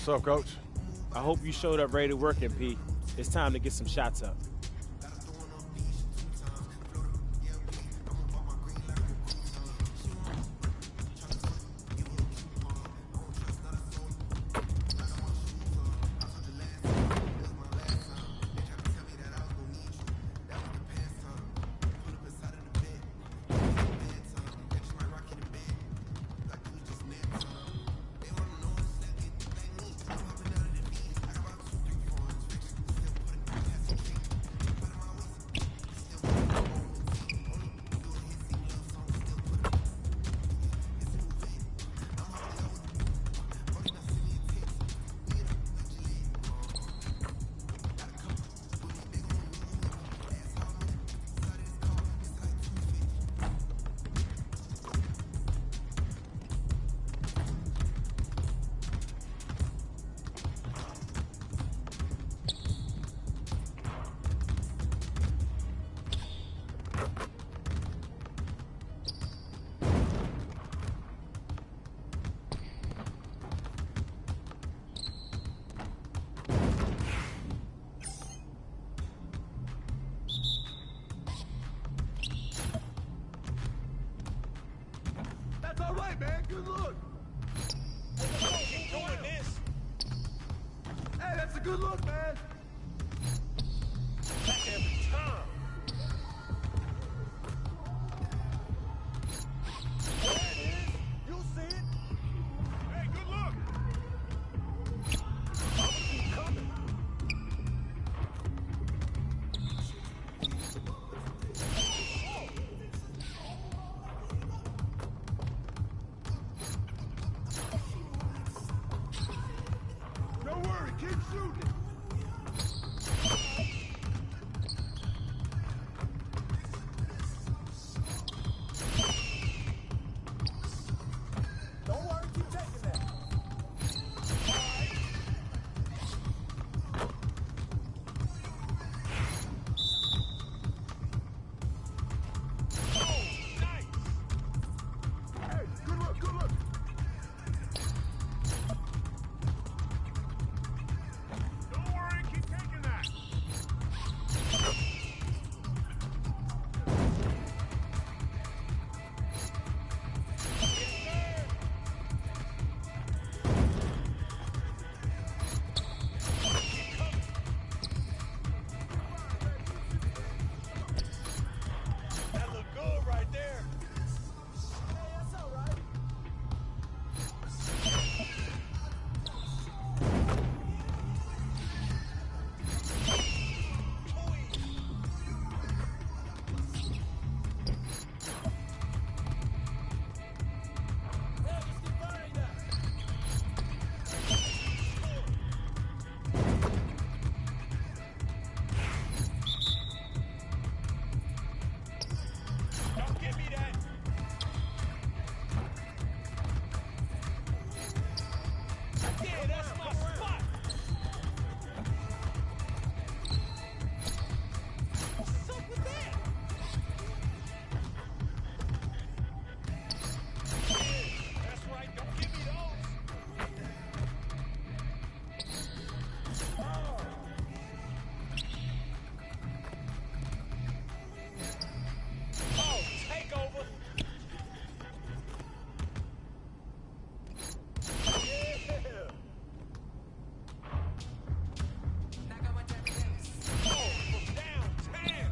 What's up, Coach? I hope you showed up ready to work, MP. It's time to get some shots up. All right, man. Good look. Keep doing this. Hey, that's a good look, man. Back every time. There it is. You'll see it. Hey, good look. I'm gonna keep coming. Don't worry, keep shooting. Don't worry, keep taking that. Oh, nice. Hey, good look, good look. Don't worry, keep taking that. That look good right there. Hey, that's all right. Don't give me that. Yeah, that's my spot. What's up with that? That's right. Don't give me those. Oh, take over. Yeah. Oh, from downtown.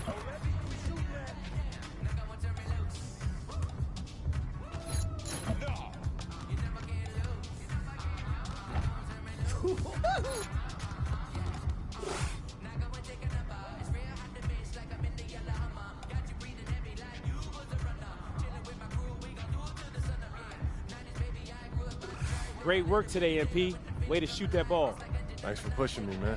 Oh, let me shoot that. No. Great work today, MP. Way to shoot that ball. Thanks for pushing me, man.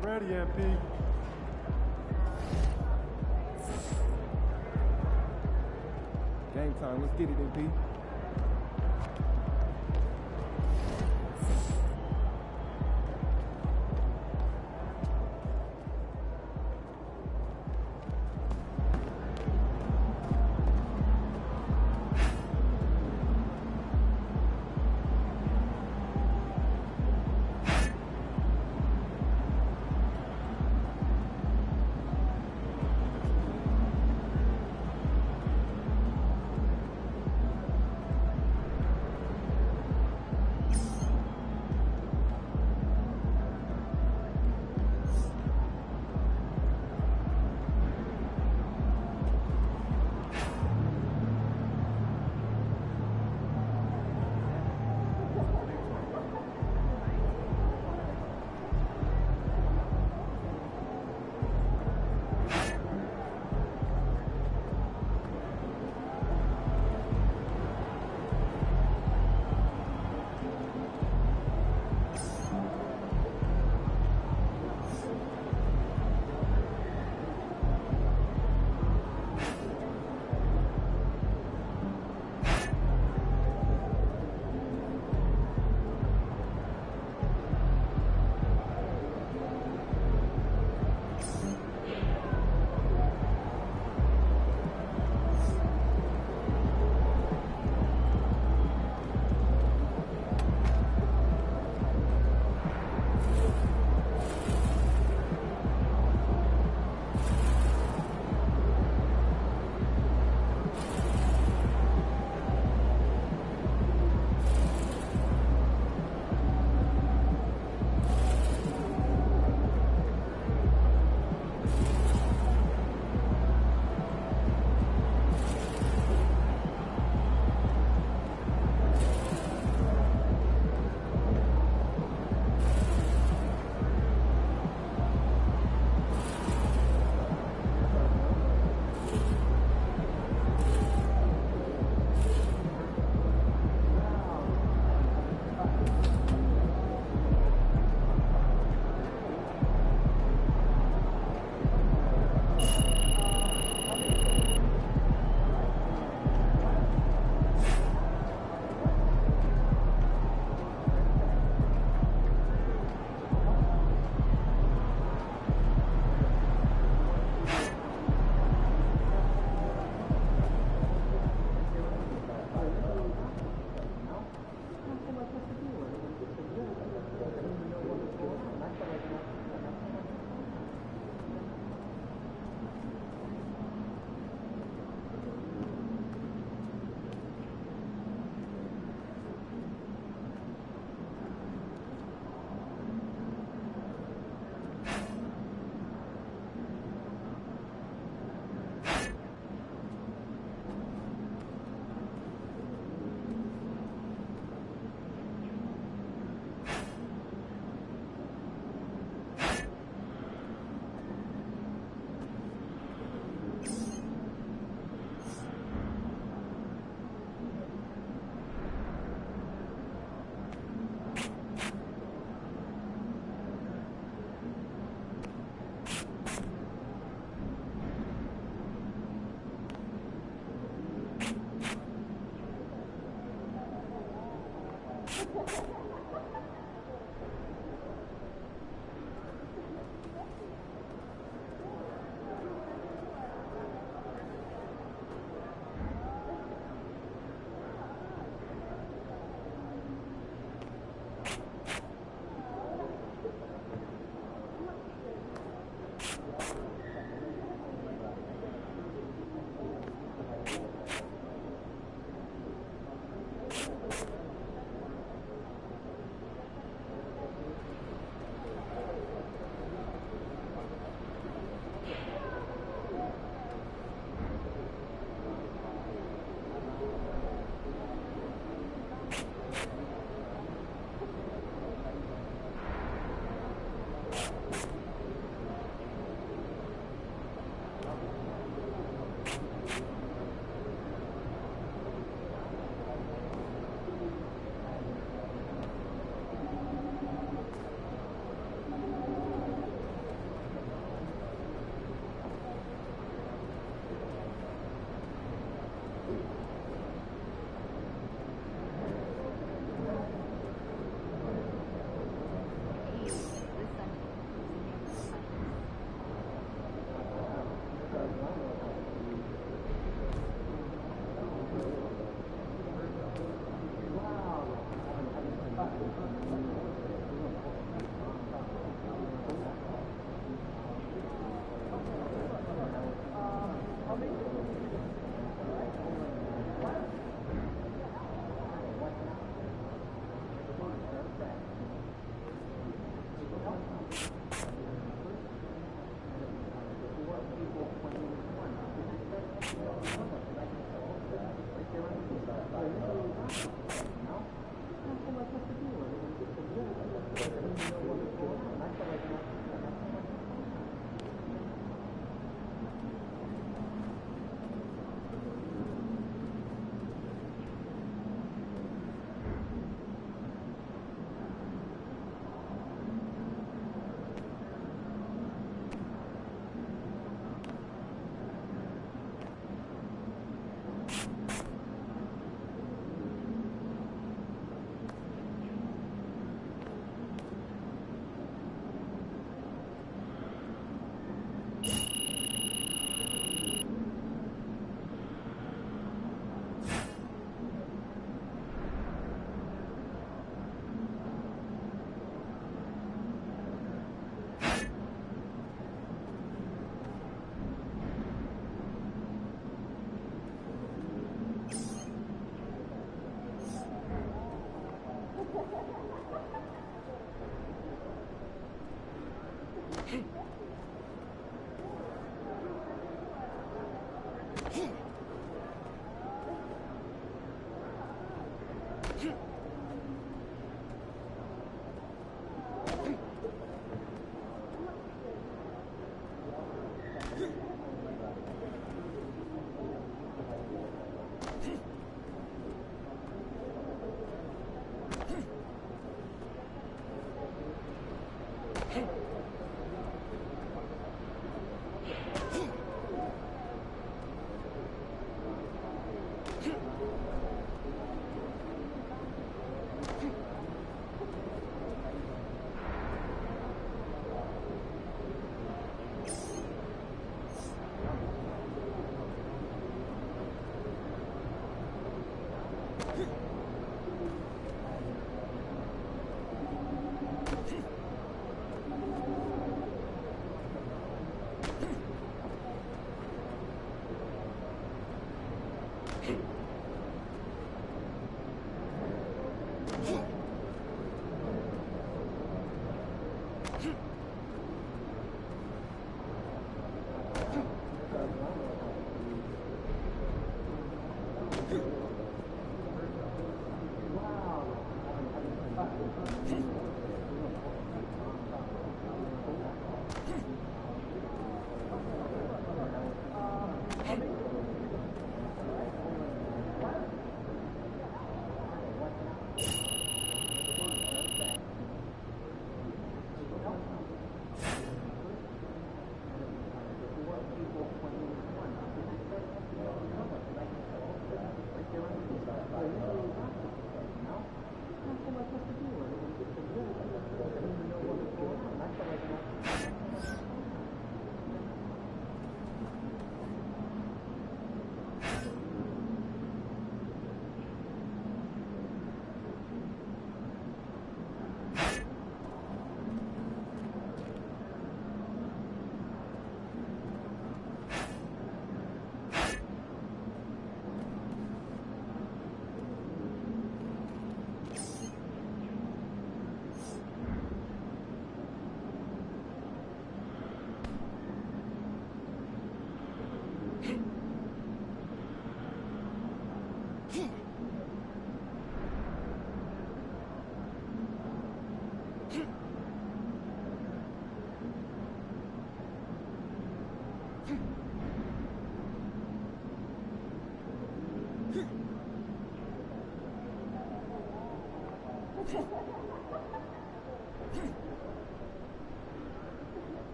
Get ready, MP. Game time. Let's get it, MP.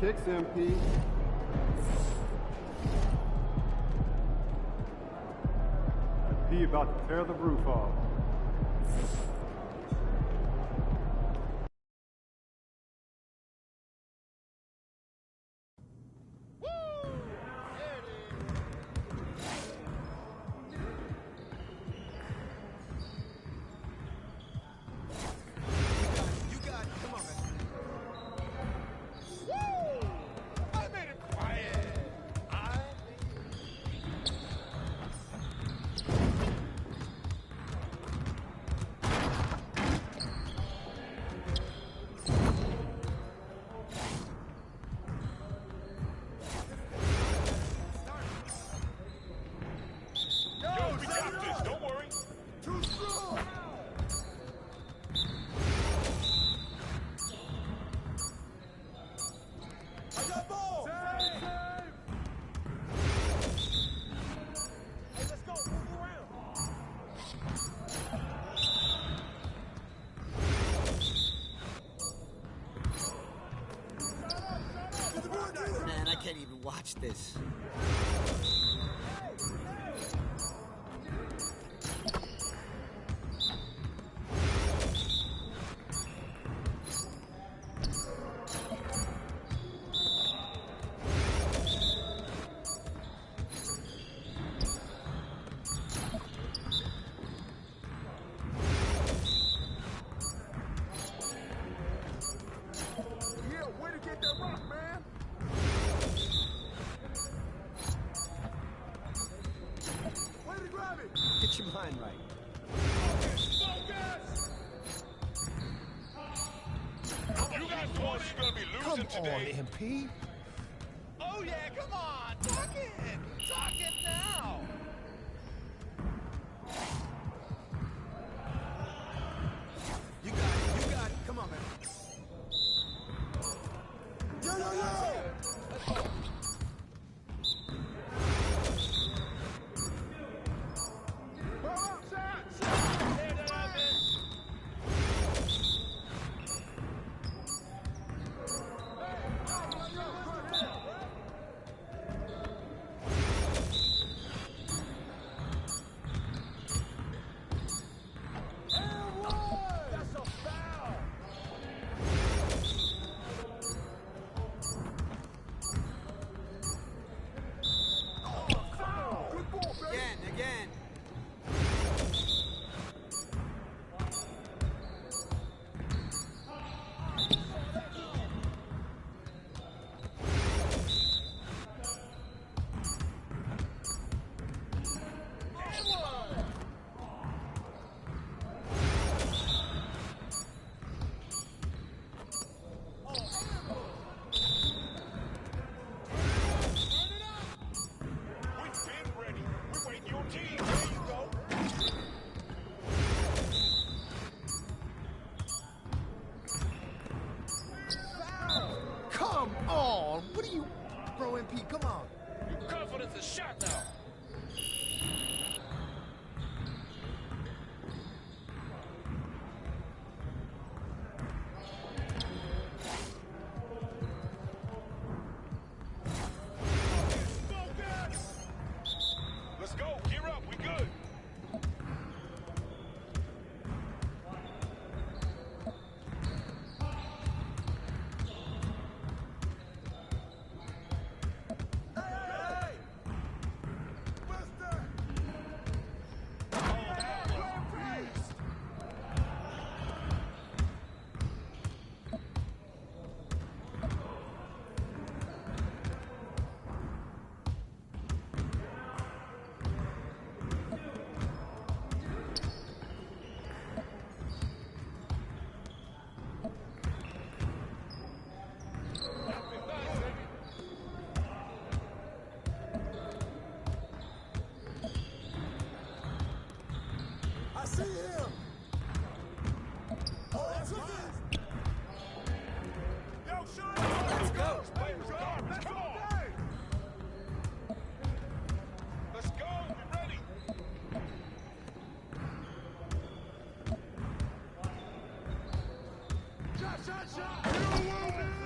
Kicks, MP. about to tear the roof off. Man, I can't even watch this. Get your mind right. You guys told me you're going to be losing today. Come on, MP. Oh, yeah, come on. Talk it. Talk it now. You got it. You got it. Come on, man. Yo, yo, yo! Let's go. Again. Come on. What are you... Bro, MP, come on. Your confidence is shot now. Let's go. Gear up. We good. See him! Oh, that's it! Yo, Sean! Let's go! Let's go! Let's go! Be ready! Shot! You wounded!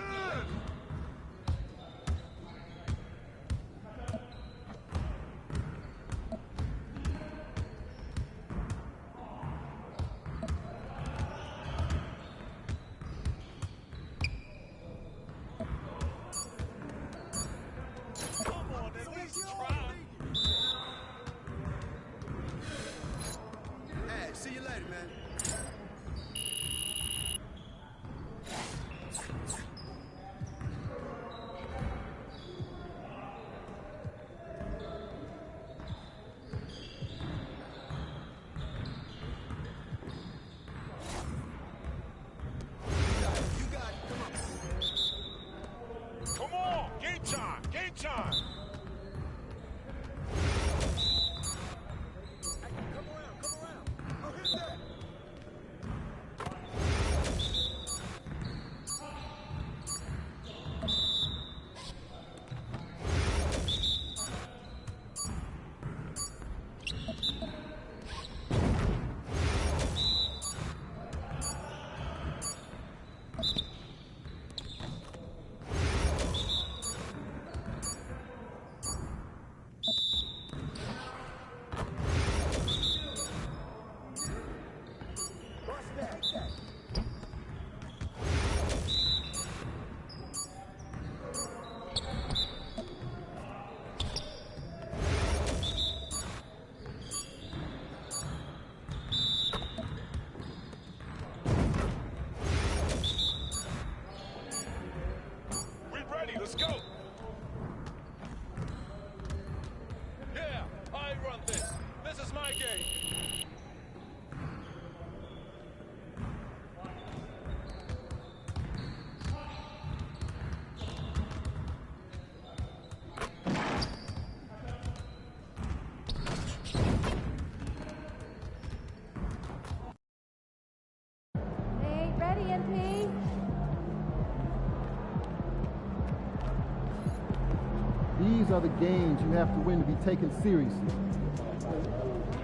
these are the games you have to win to be taken seriously.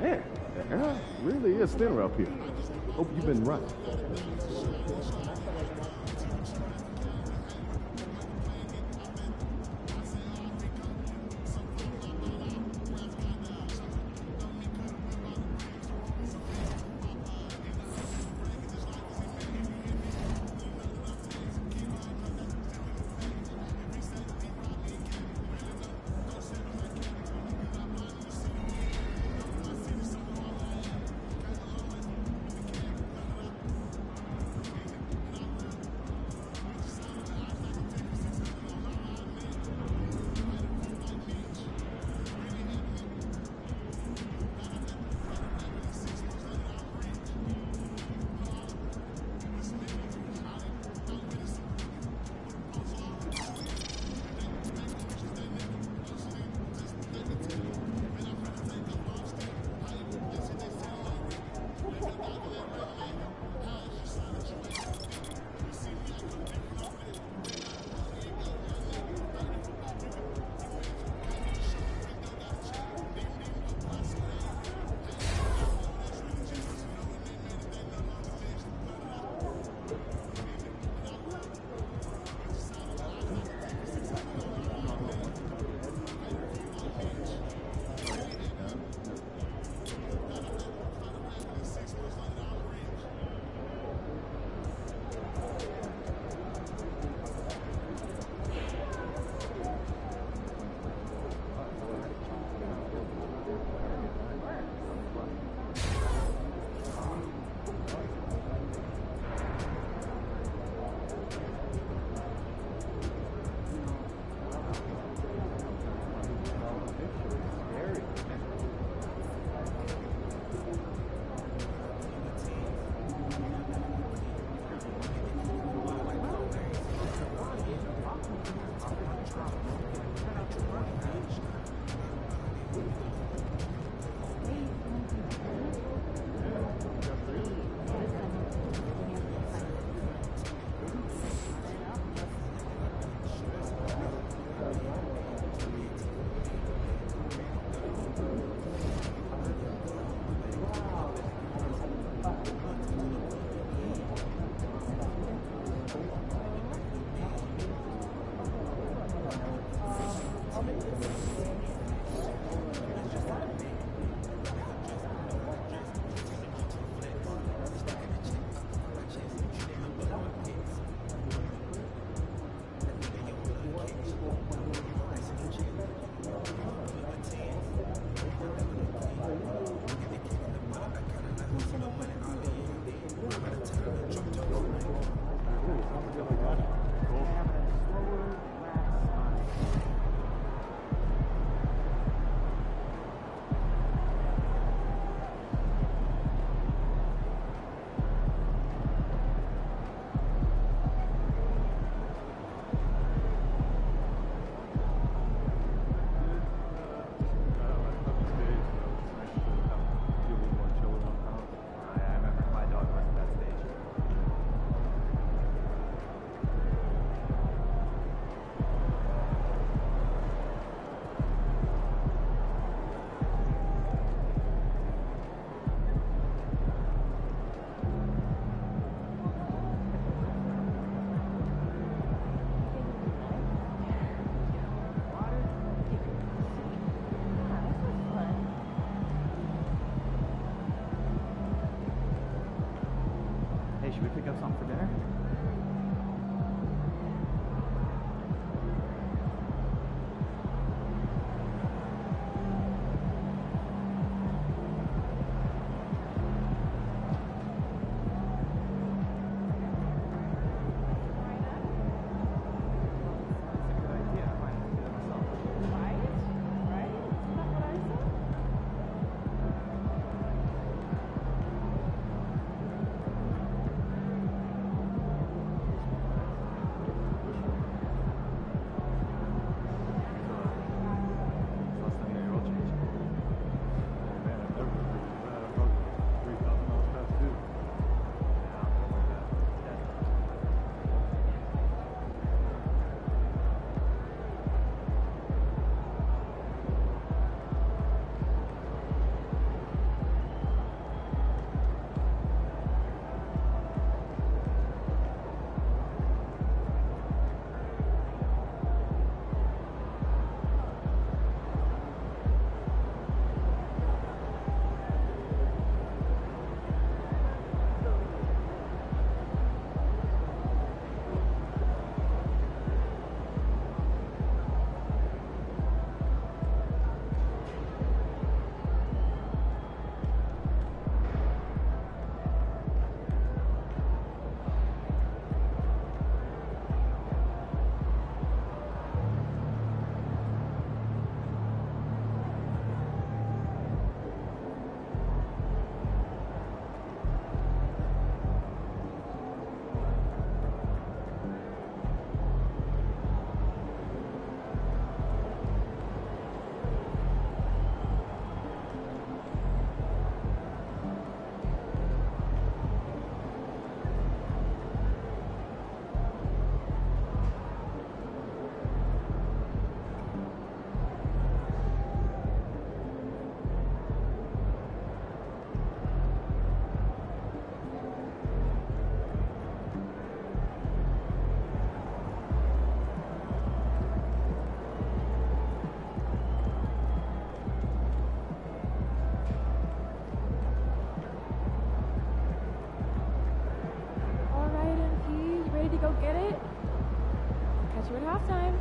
Man, the air really is thinner up here. Hope you've been right. MP, go get it. Catch you at halftime.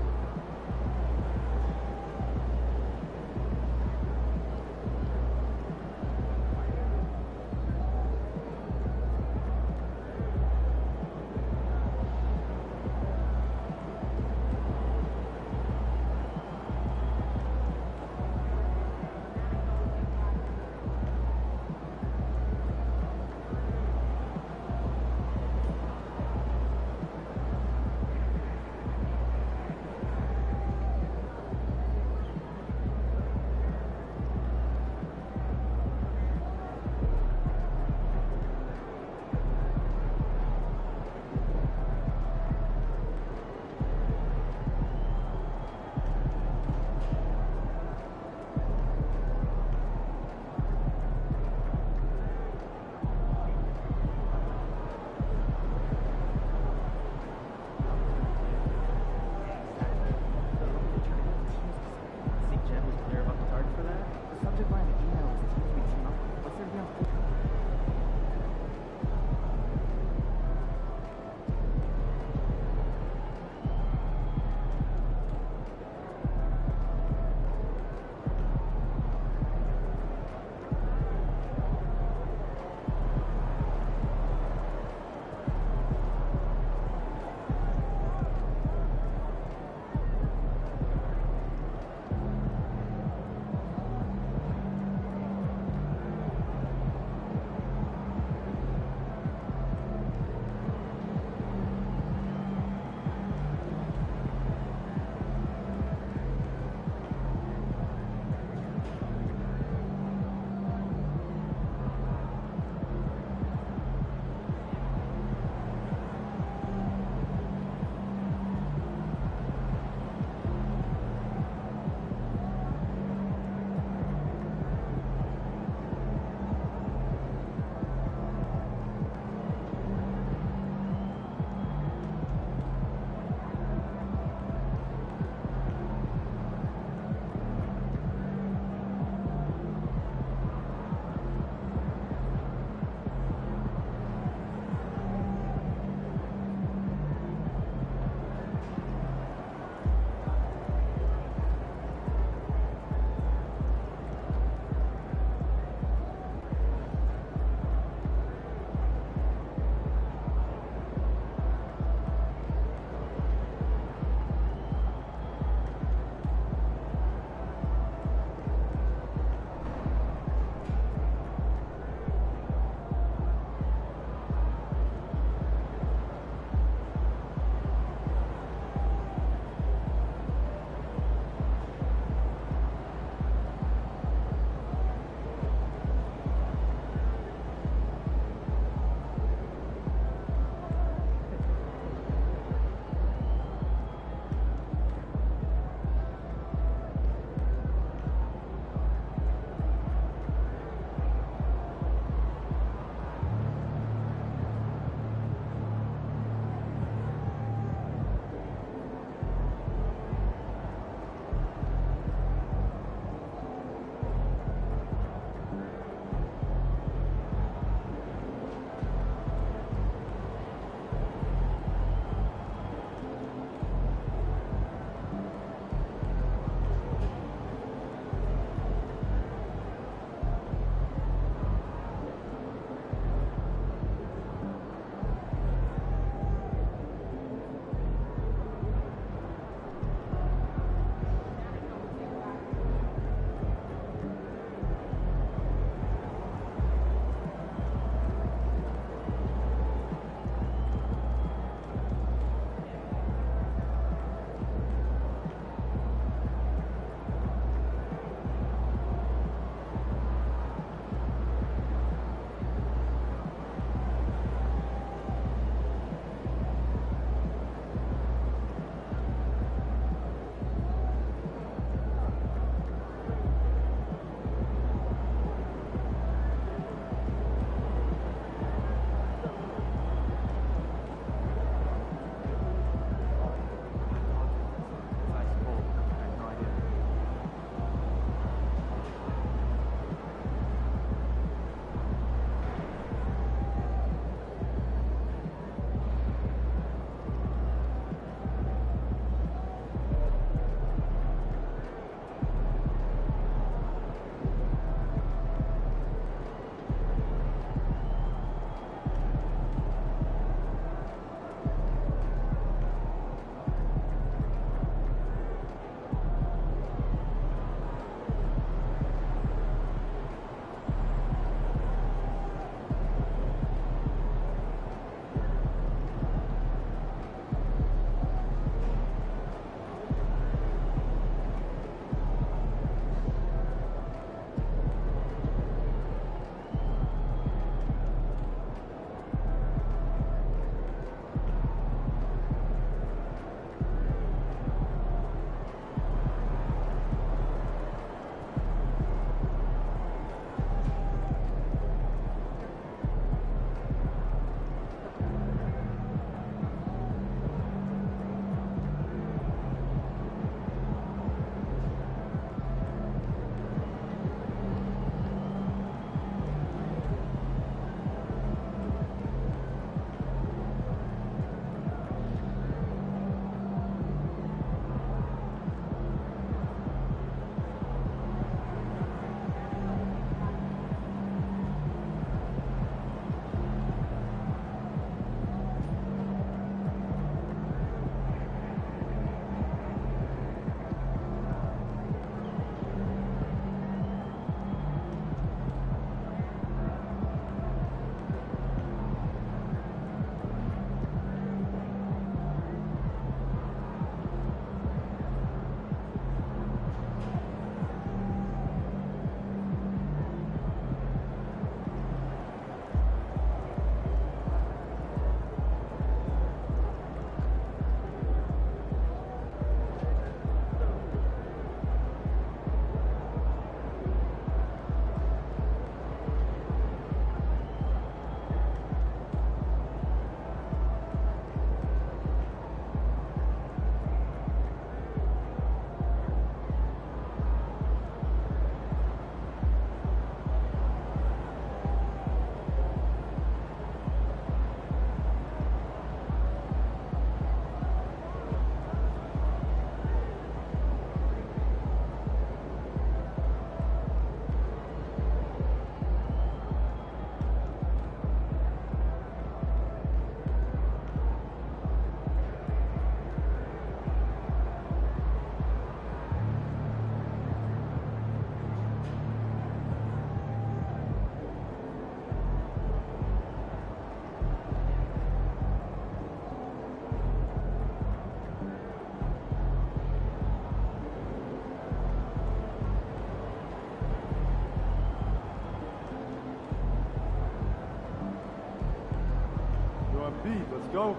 go.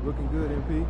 Looking good, MP.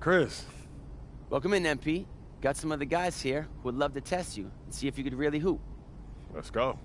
Chris. Welcome in, MP. Got some other guys here who would love to test you and see if you could really hoop. Let's go.